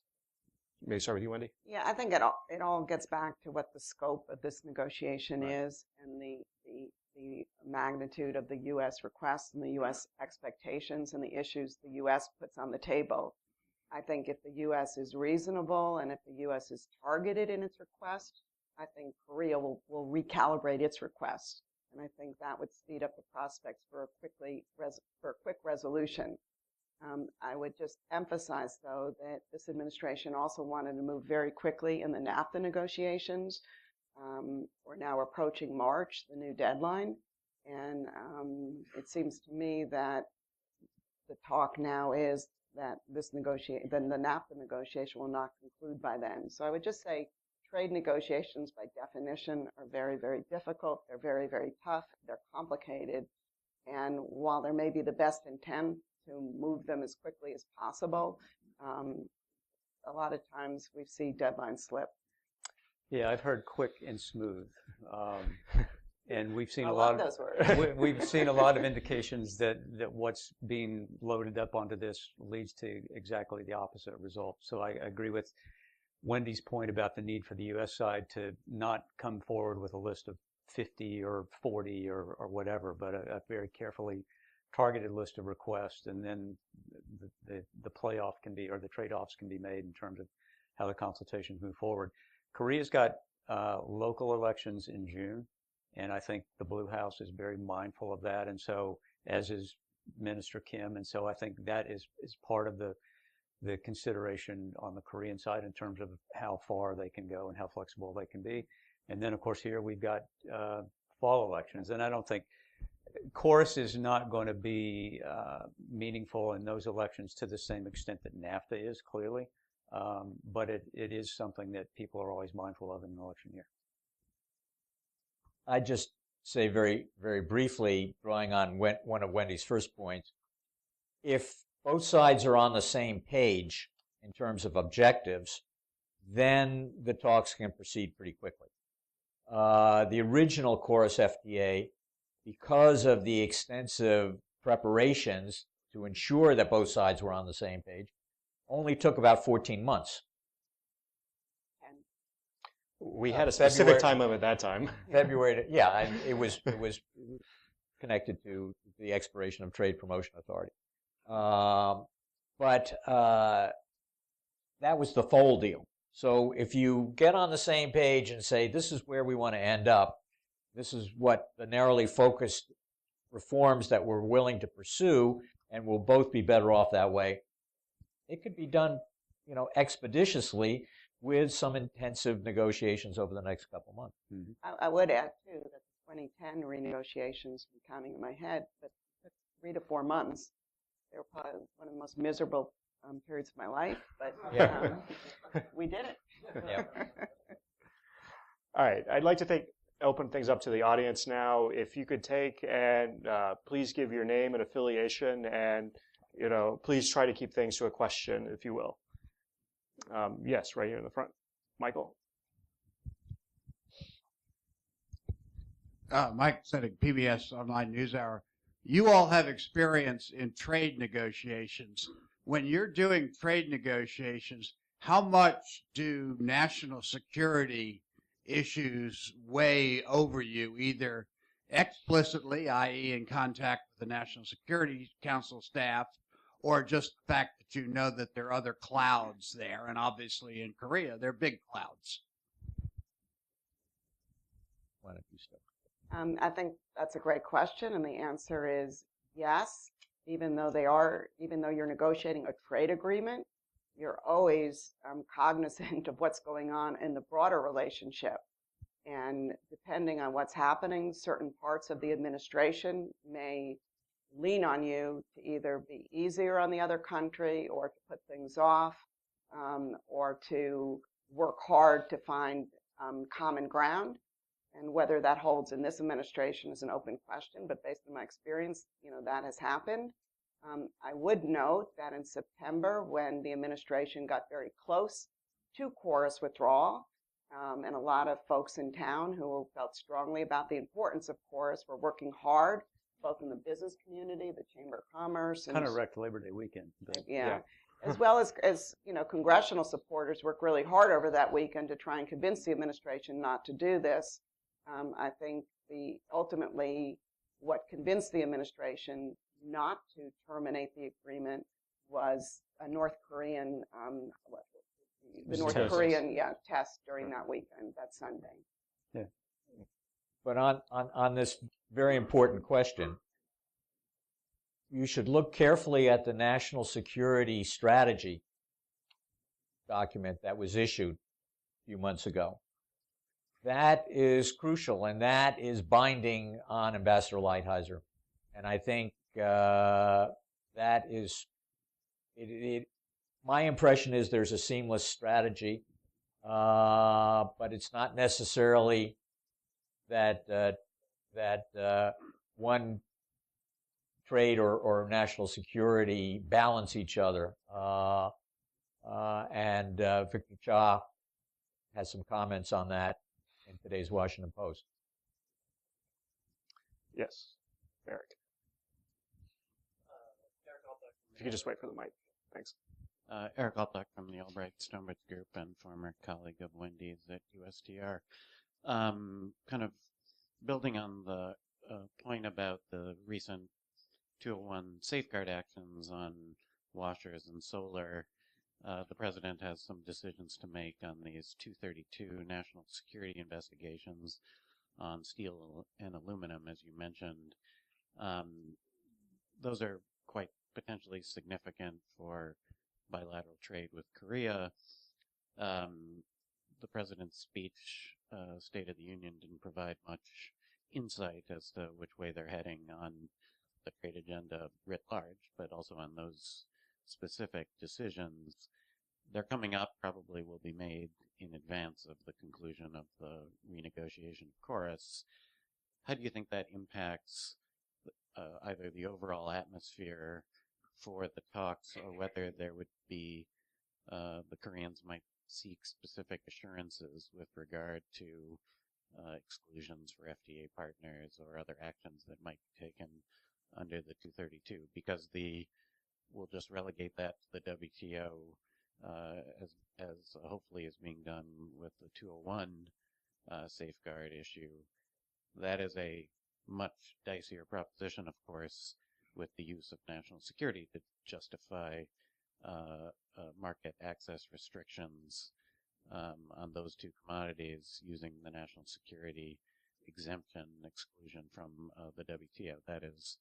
Maybe start with you, Wendy. Yeah, I think it all gets back to what the scope of this negotiation is and the magnitude of the U.S. requests and the U.S. expectations and the issues the U.S. puts on the table. I think if the U.S. is reasonable and if the U.S. is targeted in its request, I think Korea will recalibrate its request. And I think that would speed up the prospects for a quick resolution. I would just emphasize, though, that this administration also wanted to move very quickly in the NAFTA negotiations. We're now approaching March, the new deadline, and it seems to me that the talk now is that the NAFTA negotiation will not conclude by then. So I would just say trade negotiations, by definition, are very, very difficult. They're very, very tough. They're complicated. And while there may be the best intent to move them as quickly as possible, a lot of times we see deadlines slip. Yeah, I've heard quick and smooth, and we've seen I a love lot of those words. we've seen a lot of indications that what's being loaded up onto this leads to exactly the opposite result. So I agree with Wendy's point about the need for the U.S. side to not come forward with a list of 50 or 40 or whatever, but a very carefully targeted list of requests, and then the playoff can be, or the trade-offs can be made in terms of how the consultations move forward. Korea's got local elections in June, and I think the Blue House is very mindful of that, and so as is Minister Kim, and so I think that is part of the consideration on the Korean side in terms of how far they can go and how flexible they can be. And then, of course, here we've got fall elections, and I don't think KORUS is not going to be meaningful in those elections to the same extent that NAFTA is, clearly, but it is something that people are always mindful of in an election year. I just say very, very briefly, drawing on one of Wendy's first points, if both sides are on the same page in terms of objectives, then the talks can proceed pretty quickly. The original KORUS FTA, because of the extensive preparations to ensure that both sides were on the same page, only took about 14 months. We had a specific time limit at that time. February, yeah, and it was connected to the expiration of Trade Promotion Authority. But that was the Foal deal. So if you get on the same page and say, this is where we want to end up, this is what the narrowly focused reforms that we're willing to pursue, and we'll both be better off that way, it could be done, expeditiously with some intensive negotiations over the next couple months. Mm-hmm. I would add, too, that the 2010 renegotiations, I'm counting in my head, but it took 3 to 4 months. They were probably one of the most miserable periods of my life, but we did it. Yeah. All right, I'd like to open things up to the audience now. If you could take and please give your name and affiliation, and please try to keep things to a question, if you will. Yes, right here in the front, Michael. Mike Senick, PBS Online NewsHour. You all have experience in trade negotiations. When you're doing trade negotiations, how much do national security issues weigh over you, either explicitly, i.e. in contact with the National Security Council staff, or just the fact that you know that there are other clouds there, and obviously in Korea, they're big clouds? Why don't you start? I think that's a great question, and the answer is yes. Even though you're negotiating a trade agreement, you're always cognizant of what's going on in the broader relationship. And depending on what's happening, certain parts of the administration may lean on you to either be easier on the other country or to put things off, or to work hard to find common ground. And whether that holds in this administration is an open question, but based on my experience, that has happened. I would note that in September, when the administration got very close to KORUS withdrawal, and a lot of folks in town who felt strongly about the importance of KORUS were working hard, both in the business community, the Chamber of Commerce. Kind of wrecked Labor Day weekend. Yeah. As well as congressional supporters worked really hard over that weekend to try and convince the administration not to do this. I think ultimately what convinced the administration not to terminate the agreement was a North Korean, test during that weekend, that Sunday. Yeah. But on this very important question, you should look carefully at the national security strategy document that was issued a few months ago. That is crucial, and that is binding on Ambassador Lighthizer. And I think that is, my impression is there's a seamless strategy, but it's not necessarily that one trade or national security balance each other. And Victor Cha has some comments on that in today's Washington Post. Yes, Eric. If you could just wait for the mic. Thanks. Eric Albeck from the Albright Stonebridge Group and former colleague of Wendy's at USTR. Kind of building on the point about the recent 201 safeguard actions on washers and solar, the president has some decisions to make on these 232 national security investigations on steel and aluminum, as you mentioned. Those are quite potentially significant for bilateral trade with Korea. The president's speech, State of the Union, didn't provide much insight as to which way they're heading on the trade agenda writ large, but also on those specific decisions. They're coming up, probably will be made in advance of the conclusion of the renegotiation of KORUS. How do you think that impacts either the overall atmosphere for the talks, or whether there would be, the Koreans might seek specific assurances with regard to exclusions for FTA partners or other actions that might be taken under the 232, because we'll just relegate that to the WTO as hopefully is being done with the 201 safeguard issue. That is a much dicier proposition, of course, with the use of national security to justify market access restrictions on those two commodities using the national security exemption exclusion from the WTO. That is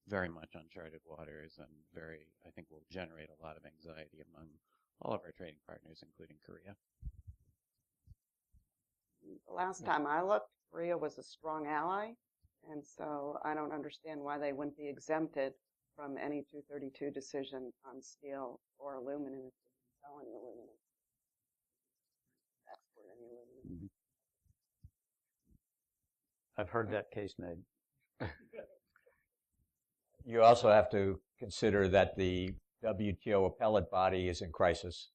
very much uncharted waters and I think will generate a lot of anxiety among all of our trading partners, including Korea. The last time I looked, Korea was a strong ally, and so I don't understand why they wouldn't be exempted from any 232 decision on steel or aluminum if they're selling aluminum. Export any aluminum. I've heard that case made. You also have to consider that the WTO appellate body is in crisis,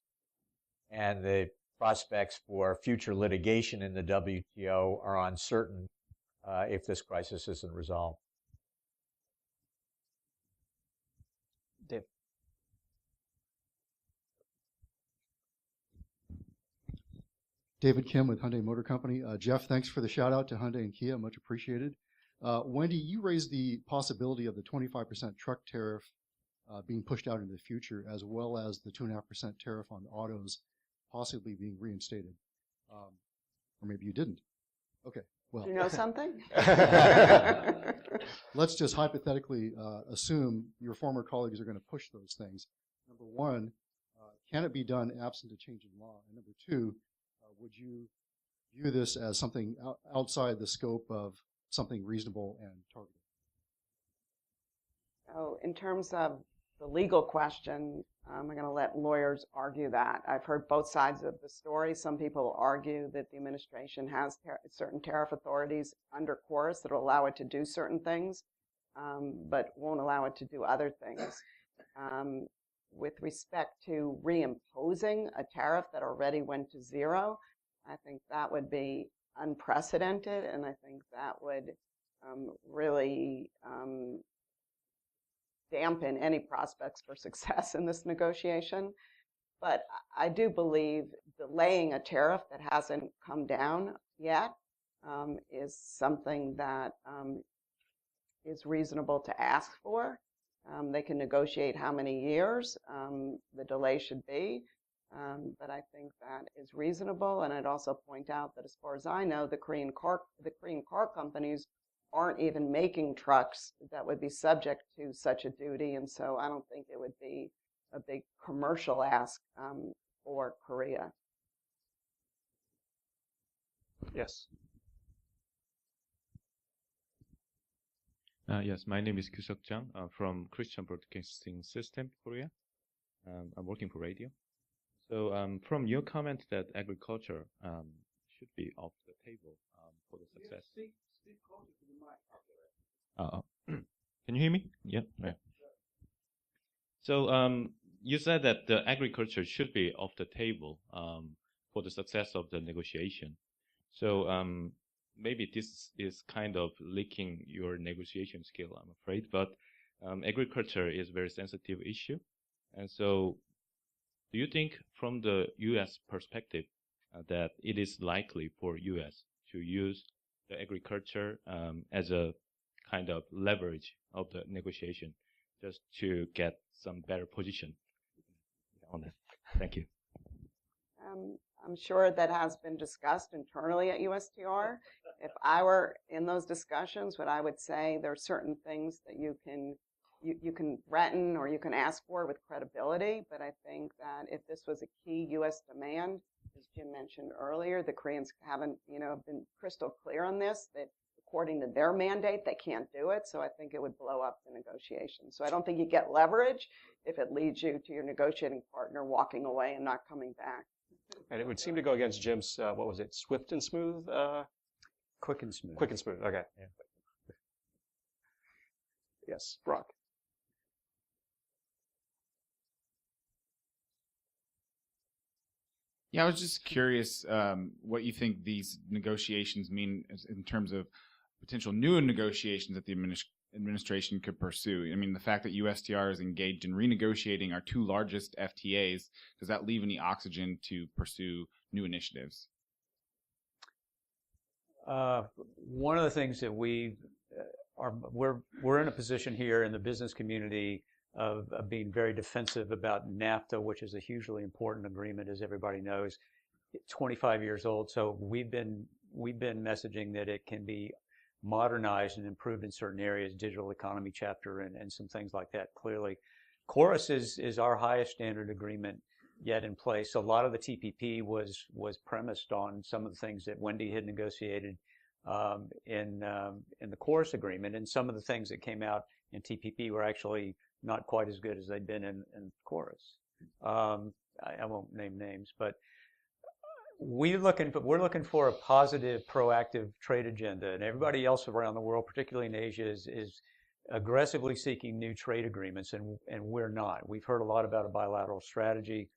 and the prospects for future litigation in the WTO are uncertain if this crisis isn't resolved. Dave. David Kim with Hyundai Motor Company. Jeff, thanks for the shout out to Hyundai and Kia, much appreciated. Wendy, you raised the possibility of the 25% truck tariff being pushed out into the future, as well as the 2.5% tariff on autos possibly being reinstated. Or maybe you didn't. Okay, well. Do you know something? Let's just hypothetically assume your former colleagues are going to push those things. Number one, can it be done absent a change in law? And number two, would you view this as something outside the scope of something reasonable and targeted? Oh, in terms of the legal question, I'm going to let lawyers argue that. I've heard both sides of the story. Some people argue that the administration has certain tariff authorities under KORUS that will allow it to do certain things, but won't allow it to do other things. With respect to reimposing a tariff that already went to zero, I think that would be unprecedented, and I think that would really dampen any prospects for success in this negotiation. But I do believe delaying a tariff that hasn't come down yet is something that is reasonable to ask for. They can negotiate how many years the delay should be, but I think that is reasonable. And I'd also point out that as far as I know, the Korean car companies aren't even making trucks that would be subject to such a duty, and so I don't think it would be a big commercial ask for Korea. Yes. Yes, my name is Quisha Chan from Christian Broadcasting System, Korea. I'm working for radio. So from your comment that agriculture should be off the table for the success. Speak closer to the mic. Can you hear me? Yeah. Yeah. So you said that the agriculture should be off the table for the success of the negotiation. So maybe this is kind of leaking your negotiation skill, I'm afraid, but agriculture is a very sensitive issue. And so do you think from the U.S. perspective that it is likely for U.S. to use the agriculture as a kind of leverage of the negotiation just to get some better position on it? Thank you. I'm sure that has been discussed internally at USTR. If I were in those discussions, what I would say, there are certain things that you can threaten or you can ask for with credibility, but I think that if this was a key U.S. demand, as Jim mentioned earlier, the Koreans haven't, been crystal clear on this, that according to their mandate, they can't do it, so I think it would blow up the negotiation. So I don't think you get leverage if it leads you to your negotiating partner walking away and not coming back. And it would seem to go against Jim's, what was it, swift and smooth? Quick and smooth. Quick and smooth, okay. Yeah. Yes, Brock. Yeah, I was just curious what you think these negotiations mean in terms of potential new negotiations that the administration could pursue. I mean, the fact that USTR is engaged in renegotiating our two largest FTAs, does that leave any oxygen to pursue new initiatives? One of the things that we're in a position here in the business community of being very defensive about NAFTA, which is a hugely important agreement, as everybody knows. It's 25 years old, so we've been messaging that it can be modernized and improved in certain areas, digital economy chapter and some things like that. Clearly, KORUS is our highest standard agreement yet in place. A lot of the TPP was premised on some of the things that Wendy had negotiated in the KORUS agreement, and some of the things that came out in TPP were actually not quite as good as they'd been in KORUS. I won't name names, but we're looking for a positive, proactive trade agenda, and everybody else around the world, particularly in Asia, is aggressively seeking new trade agreements, and we're not. We've heard a lot about a bilateral strategy.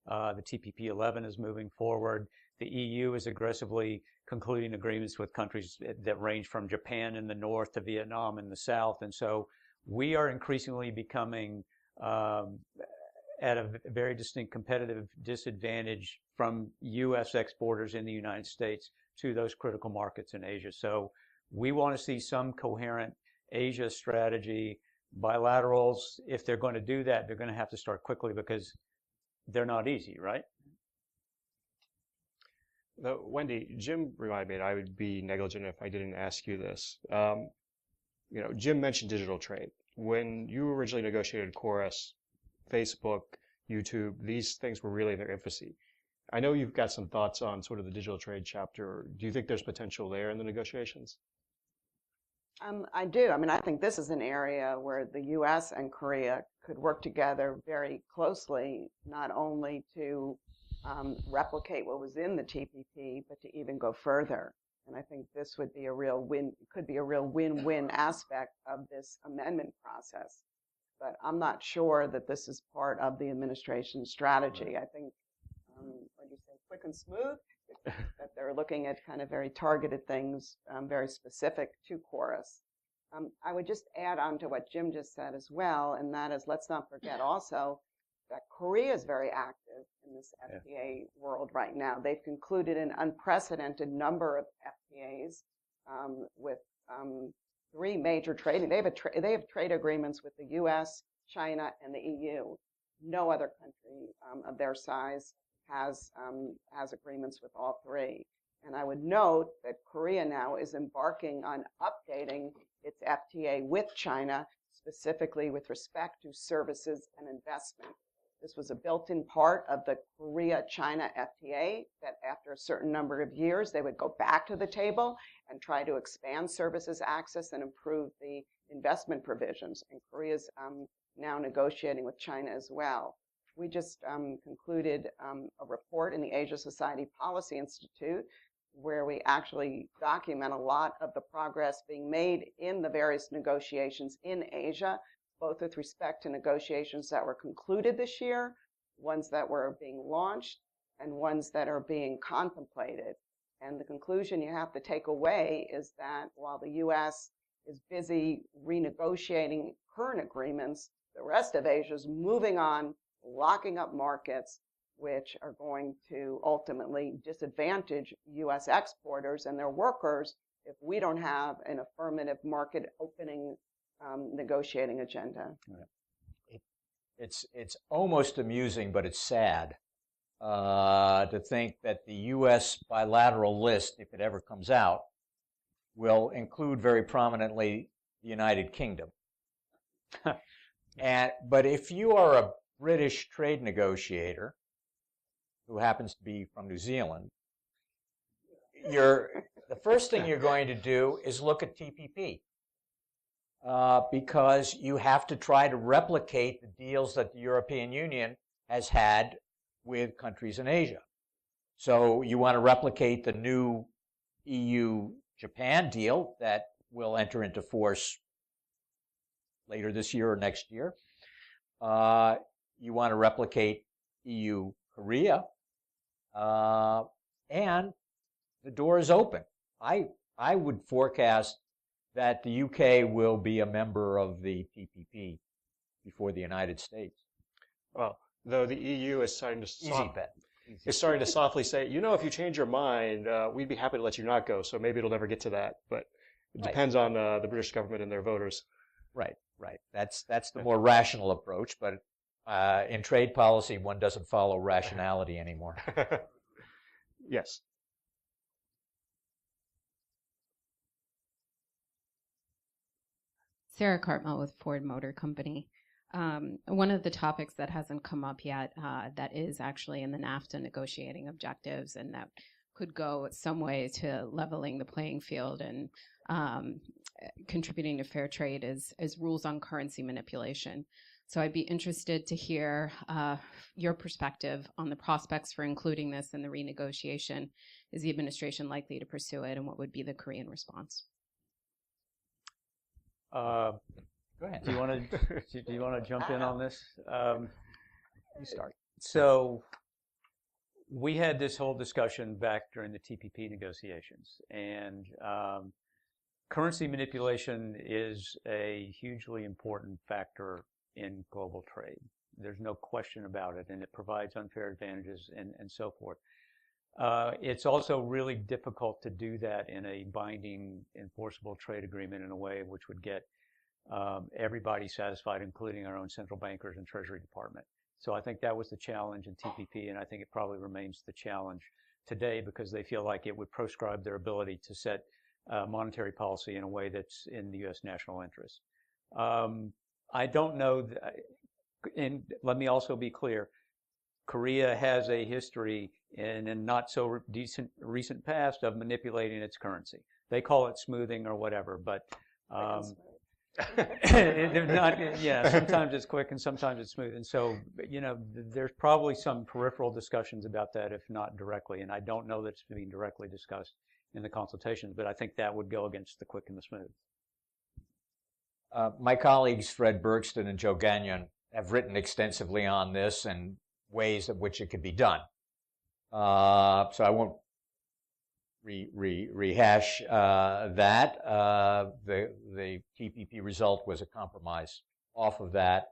The TPP 11 is moving forward. The EU is aggressively concluding agreements with countries that range from Japan in the north to Vietnam in the south, and so we are increasingly becoming at a very distinct competitive disadvantage from U.S. exporters in the United States to those critical markets in Asia. So we want to see some coherent Asia strategy. Bilaterals, if they're going to do that, they're going to have to start quickly because they're not easy, right? Wendy, Jim reminded me that I would be negligent if I didn't ask you this. Jim mentioned digital trade. When you originally negotiated KORUS, Facebook, YouTube, these things were really in their infancy. I know you've got some thoughts on sort of the digital trade chapter. Do you think there's potential there in the negotiations? I do. I mean, I think this is an area where the U.S. and Korea could work together very closely, not only to replicate what was in the TPP, but to even go further. And I think this would be a real could be a real win-win aspect of this amendment process. But I'm not sure that this is part of the administration's strategy. I think, what do you say, quick and smooth? That they're looking at kind of very targeted things, very specific to KORUS. I would just add on to what Jim just said as well, and that is, let's not forget also that Korea is very active in this FTA world right now. They've concluded an unprecedented number of FTAs with 3 major trading. They have trade agreements with the U.S., China, and the EU. No other country of their size has agreements with all 3. And I would note that Korea now is embarking on updating its FTA with China, specifically with respect to services and investment. This was a built-in part of the Korea-China FTA, that after a certain number of years, they would go back to the table and try to expand services access and improve the investment provisions. And Korea's now negotiating with China as well. We just concluded a report in the Asia Society Policy Institute where we actually document a lot of the progress being made in the various negotiations in Asia, both with respect to negotiations that were concluded this year, ones that were being launched, and ones that are being contemplated. And the conclusion you have to take away is that while the U.S. is busy renegotiating current agreements, the rest of Asia is moving on, locking up markets, which are going to ultimately disadvantage U.S. exporters and their workers if we don't have an affirmative market opening negotiating agenda. It's almost amusing, but it's sad to think that the U.S. bilateral list, if it ever comes out, will include very prominently the United Kingdom. But if you are a British trade negotiator who happens to be from New Zealand, the first thing you're going to do is look at TPP. Because you have to try to replicate the deals that the European Union has had with countries in Asia. So you want to replicate the new EU-Japan deal that will enter into force later this year or next year. You want to replicate EU-Korea. And the door is open. I would forecast that the UK will be a member of the TPP before the United States. Well, though the EU is starting to Easy bet. is starting to softly say, you know, if you change your mind, we'd be happy to let you not go. So maybe it'll never get to that, but it depends on the British government and their voters. Right. That's the more rational approach, but in trade policy, one doesn't follow rationality anymore. Yes. Sarah Cartmel with Ford Motor Company. One of the topics that hasn't come up yet that is actually in the NAFTA negotiating objectives and that could go some way to leveling the playing field and contributing to fair trade is rules on currency manipulation. So I'd be interested to hear your perspective on the prospects for including this in the renegotiation. Is the administration likely to pursue it, and what would be the Korean response? Go ahead. Do you want to jump in on this? You start. So we had this whole discussion back during the TPP negotiations, and currency manipulation is a hugely important factor in global trade. There's no question about it, and it provides unfair advantages and so forth. It's also really difficult to do that in a binding, enforceable trade agreement in a way which would get everybody satisfied, including our own central bankers and Treasury Department. So I think that was the challenge in TPP, and I think it probably remains the challenge today because they feel like it would proscribe their ability to set monetary policy in a way that's in the U.S. national interest. I don't know, and let me also be clear, Korea has a history in a not so recent past of manipulating its currency. They call it smoothing or whatever, but Sometimes it's quick and sometimes it's smooth. And so, there's probably some peripheral discussions about that, if not directly. And I don't know that it's being directly discussed in the consultations, but I think that would go against the quick and the smooth. My colleagues, Fred Bergston and Joe Gagnon, have written extensively on this and ways of which it could be done. So I won't rehash that. The TPP result was a compromise off of that.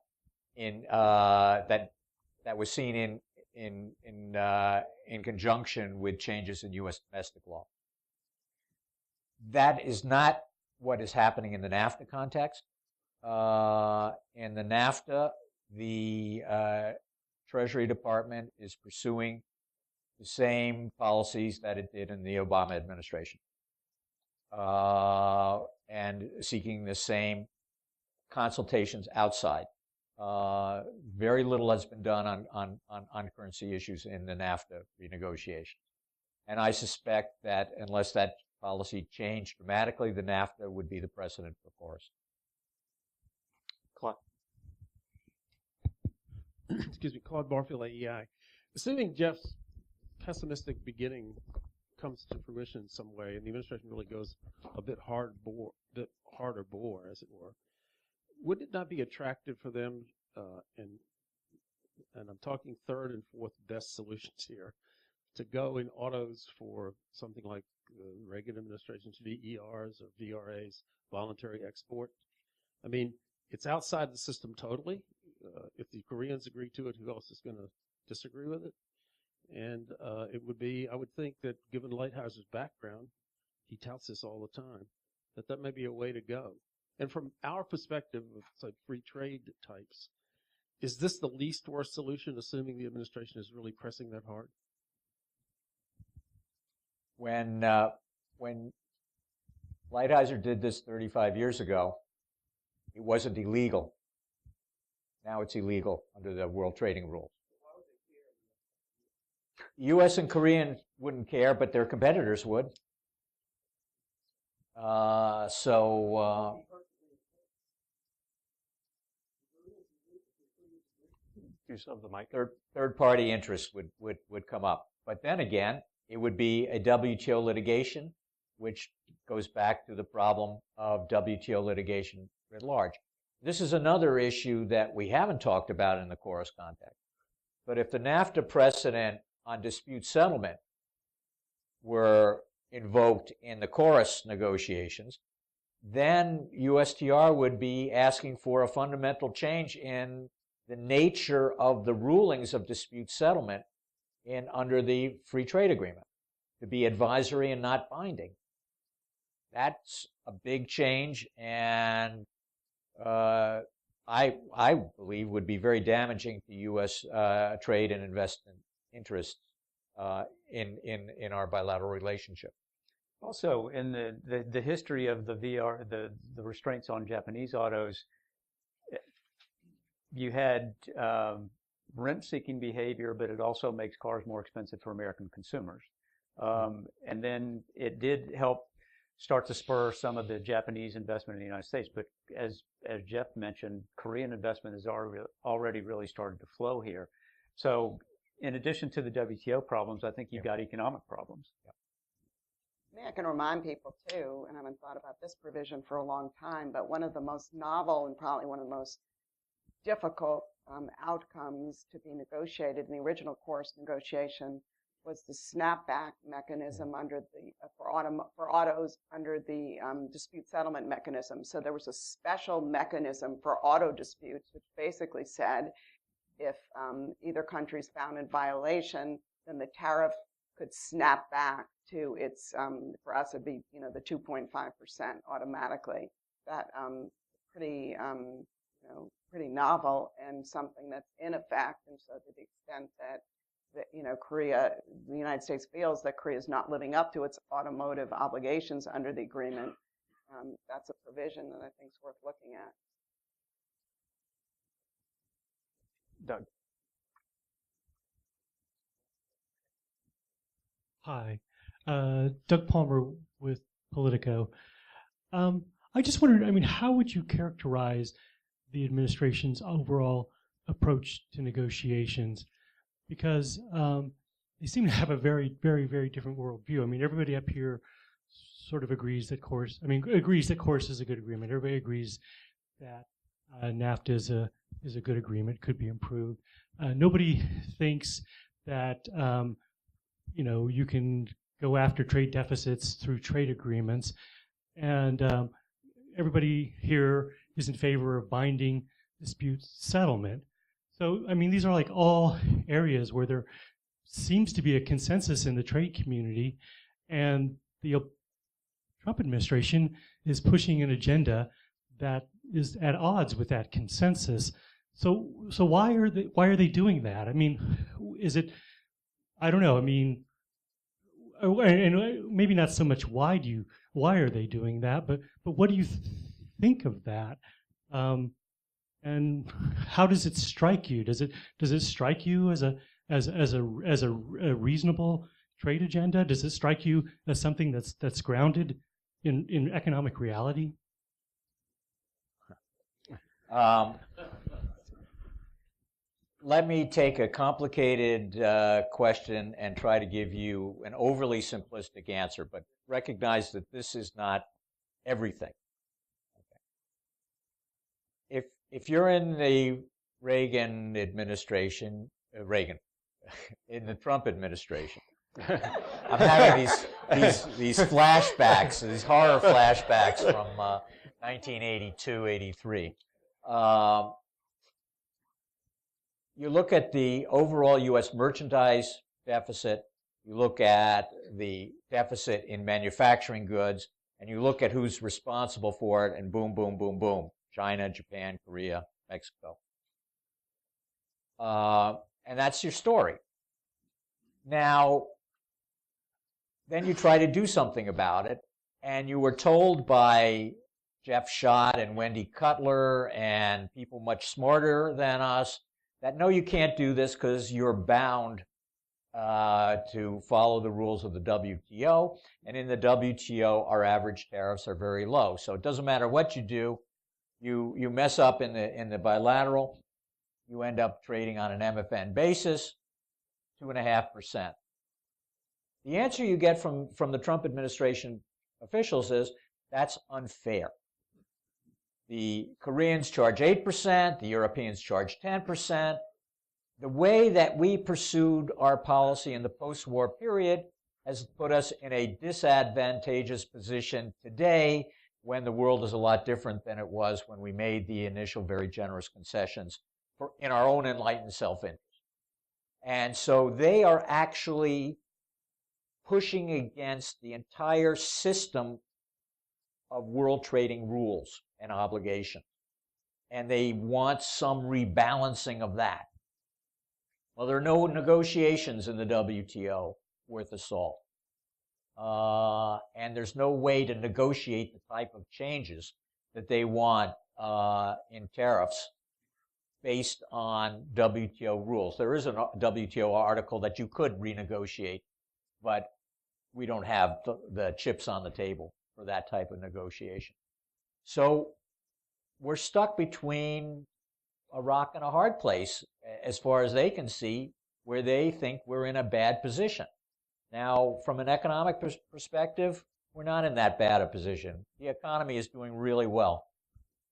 That was seen in conjunction with changes in U.S. domestic law. That is not what is happening in the NAFTA context. In the NAFTA, the Treasury Department is pursuing the same policies that it did in the Obama administration, and seeking the same consultations outside. Very little has been done on currency issues in the NAFTA renegotiations. And I suspect that unless that policy changed dramatically, the NAFTA would be the precedent for KORUS. Claude. Excuse me, Claude Barfield, AEI. Assuming Jeff's pessimistic beginning comes to fruition in some way, and the administration really goes a bit harder bore, as it were, would it not be attractive for them, and I'm talking third and fourth best solutions here, to go in autos for something like the Reagan administration's VERs or VRAs, voluntary export? I mean, it's outside the system totally. If the Koreans agree to it, who else is going to disagree with it? And it would be, I would think that given Lighthouse's background, he touts this all the time, that may be a way to go. And from our perspective of like free trade types, is this the least worst solution, assuming the administration is really pressing that hard? When Lighthizer did this 35 years ago, it wasn't illegal. Now it's illegal under the World Trading Rules. U.S. and Korean wouldn't care, but their competitors would. Use of the mic. Third-party interests would come up. But then again, it would be a WTO litigation, which goes back to the problem of WTO litigation writ large. This is another issue that we haven't talked about in the KORUS context. But if the NAFTA precedent on dispute settlement were invoked in the KORUS negotiations, then USTR would be asking for a fundamental change in the nature of the rulings of dispute settlement under the free trade agreement, to be advisory and not binding. That's a big change, and I believe would be very damaging to U.S. trade and investment interests in our bilateral relationship. Also, in the history of the the restraints on Japanese autos, you had rent-seeking behavior, but it also makes cars more expensive for American consumers. And then it did help start to spur some of the Japanese investment in the United States. But as Jeff mentioned, Korean investment has already really started to flow here. So in addition to the WTO problems, I think you've got economic problems. I think I can remind people too, and I haven't thought about this provision for a long time, but one of the most novel and probably one of the most difficult outcomes to be negotiated in the original KORUS negotiation was the snapback mechanism under the for autos under the dispute settlement mechanism. So there was a special mechanism for auto disputes, which basically said if either country is found in violation, then the tariff could snap back to its for us it'd be the 2.5% automatically. That pretty pretty novel and something that's in effect. And so to the extent that Korea, the United States feels that Korea is not living up to its automotive obligations under the agreement, that's a provision that I think is worth looking at. Doug. Hi, Doug Palmer with Politico. I just wondered, I mean, how would you characterize the administration's overall approach to negotiations? Because they seem to have a very, very, very different worldview. I mean, everybody up here sort of agrees that KORUS is a good agreement. Everybody agrees that NAFTA is a good agreement, could be improved. Nobody thinks that you can go after trade deficits through trade agreements, and everybody here is in favor of binding dispute settlement. So, I mean, these are like all areas where there seems to be a consensus in the trade community, and the Trump administration is pushing an agenda that is at odds with that consensus. So why are they doing that? I mean, is it? I don't know. I mean, and maybe not so much why are they doing that, but what do you think of that? And how does it strike you? Does it strike you as a reasonable trade agenda? Does it strike you as something that's grounded in economic reality? Let me take a complicated question and try to give you an overly simplistic answer, but recognize that this is not everything. Okay. If you're in the Reagan administration, in the Trump administration, I'm having these flashbacks, these horror flashbacks from 1982, 83. You look at the overall U.S. merchandise deficit, you look at the deficit in manufacturing goods, and you look at who's responsible for it, and boom, boom, boom, boom. China, Japan, Korea, Mexico. And that's your story. Now, then you try to do something about it, and you were told by Jeff Schott and Wendy Cutler and people much smarter than us that no, you can't do this because you're bound to follow the rules of the WTO. And in the WTO, our average tariffs are very low. So it doesn't matter what you do. You mess up in the bilateral, you end up trading on an MFN basis, 2.5%. The answer you get from the Trump administration officials is that's unfair. The Koreans charge 8%, the Europeans charge 10%. The way that we pursued our policy in the post-war period has put us in a disadvantageous position today when the world is a lot different than it was when we made the initial very generous concessions in our own enlightened self-interest. And so they are actually pushing against the entire system of world trading rules and obligations. And they want some rebalancing of that. Well, there are no negotiations in the WTO worth a salt. And there's no way to negotiate the type of changes that they want in tariffs based on WTO rules. There is a WTO article that you could renegotiate, but we don't have the chips on the table for that type of negotiation. So we're stuck between a rock and a hard place as far as they can see, where they think we're in a bad position. Now, from an economic perspective, we're not in that bad a position. The economy is doing really well.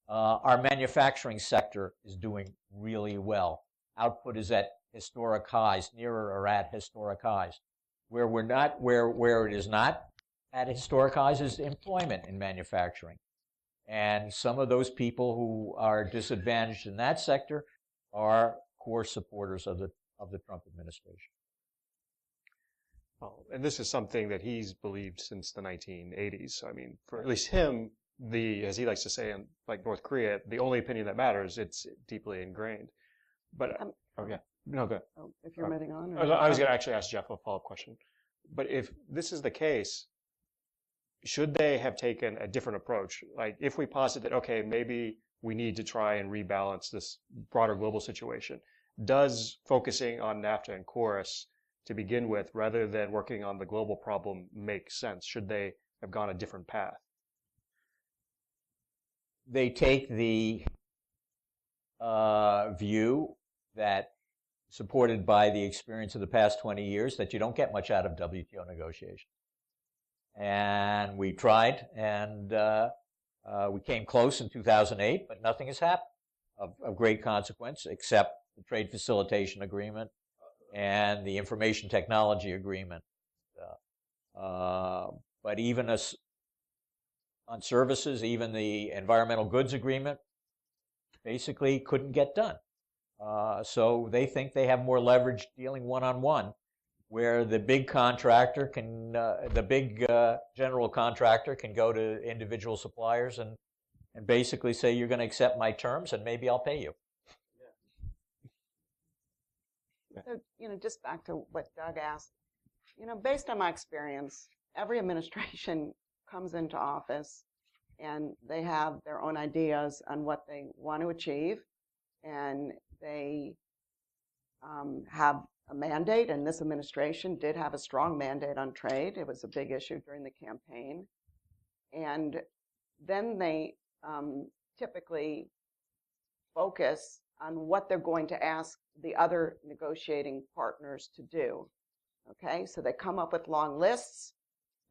Our manufacturing sector is doing really well. Output is at historic highs, nearer or at historic highs. Where it is not at historic highs is employment in manufacturing. And some of those people who are disadvantaged in that sector are core supporters of the Trump administration. Well, and this is something that he's believed since the 1980s. So, I mean, for at least him, as he likes to say, like North Korea, the only opinion that matters, it's deeply ingrained. But, okay. No, go ahead. If you're moving on. Or I was going to actually ask Jeff a follow-up question. But if this is the case, should they have taken a different approach? Like, if we posit that, okay, maybe we need to try and rebalance this broader global situation, does focusing on NAFTA and KORUS to begin with, rather than working on the global problem, make sense? Should they have gone a different path? they take the view that, supported by the experience of the past 20 years, that you don't get much out of WTO negotiations. And we tried, and we came close in 2008, but nothing has happened of great consequence except the Trade Facilitation Agreement and the Information Technology Agreement. But even on services, even the Environmental Goods Agreement basically couldn't get done. So they think they have more leverage dealing one-on-one, where the big contractor can, the big general contractor can go to individual suppliers and basically say, you're going to accept my terms and maybe I'll pay you. So, just back to what Doug asked, based on my experience, every administration comes into office and they have their own ideas on what they want to achieve, and they have a mandate, and this administration did have a strong mandate on trade. It was a big issue during the campaign. And then they typically focus on what they're going to ask the other negotiating partners to do. Okay, so they come up with long lists.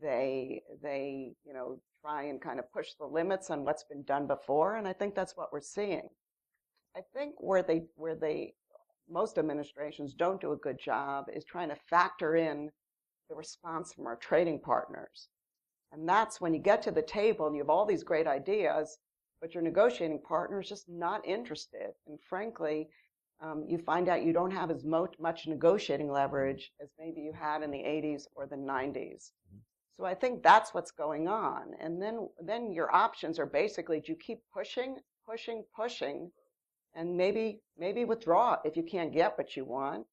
They try and kind of push the limits on what's been done before, and I think that's what we're seeing. I think where most administrations don't do a good job is trying to factor in the response from our trading partners. And that's when you get to the table and you have all these great ideas, but your negotiating partner is just not interested. And frankly, you find out you don't have as much negotiating leverage as maybe you had in the 80s or the 90s. So I think that's what's going on. And then your options are basically, do you keep pushing, and maybe withdraw if you can't get what you want,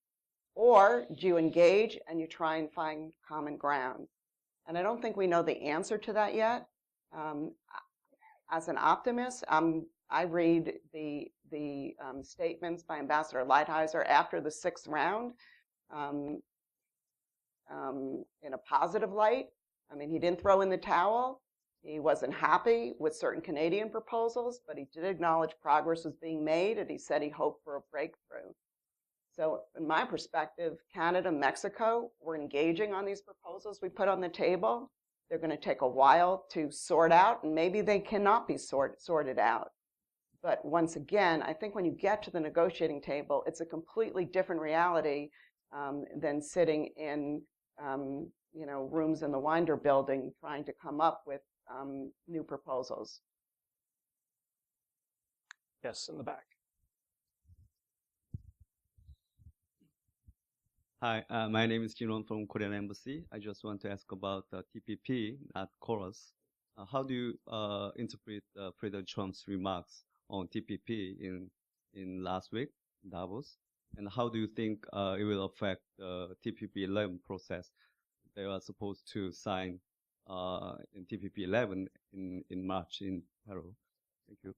or do you engage and you try and find common ground? And I don't think we know the answer to that yet. As an optimist, I read the statements by Ambassador Lighthizer after the 6th round in a positive light. I mean, he didn't throw in the towel. He wasn't happy with certain Canadian proposals, but he did acknowledge progress was being made, and he said he hoped for a breakthrough. So in my perspective, Canada, Mexico, we're engaging on these proposals we put on the table. They're going to take a while to sort out, and maybe they cannot be sorted out. But once again, I think when you get to the negotiating table, it's a completely different reality than sitting in rooms in the Winder building trying to come up with new proposals. Yes, in the back. Hi, my name is Jinon from Korean Embassy. I just want to ask about TPP, not KORUS. How do you interpret President Trump's remarks on TPP in last week, Davos? And how do you think it will affect the TPP 11 process? They are supposed to sign in TPP 11 in March in Peru. Thank you.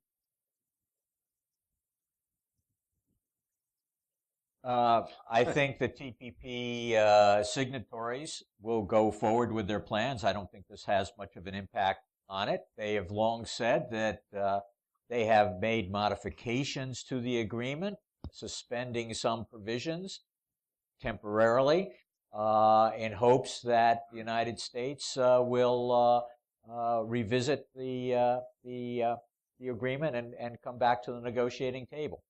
I think the TPP signatories will go forward with their plans. I don't think this has much of an impact on it. They have long said that they have made modifications to the agreement, suspending some provisions temporarily, in hopes that the United States will revisit the agreement and come back to the negotiating table.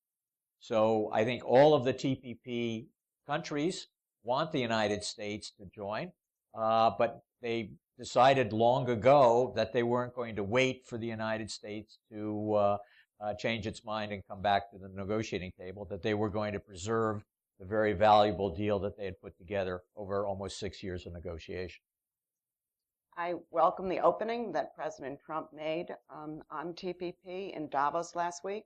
So I think all of the TPP countries want the United States to join, but they decided long ago that they weren't going to wait for the United States to change its mind and come back to the negotiating table, that they were going to preserve the very valuable deal that they had put together over almost 6 years of negotiation. I welcome the opening that President Trump made on TPP in Davos last week.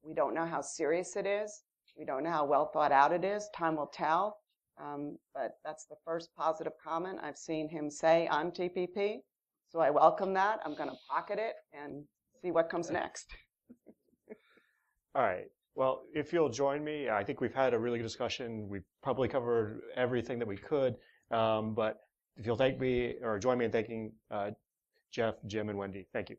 We don't know how serious it is. We don't know how well thought out it is. Time will tell. But that's the first positive comment I've seen him say on TPP. So I welcome that. I'm going to pocket it and see what comes next. All right. Well, if you'll join me, I think we've had a really good discussion. We've probably covered everything that we could. But if you'll thank me or join me in thanking Jeff, Jim, and Wendy. Thank you.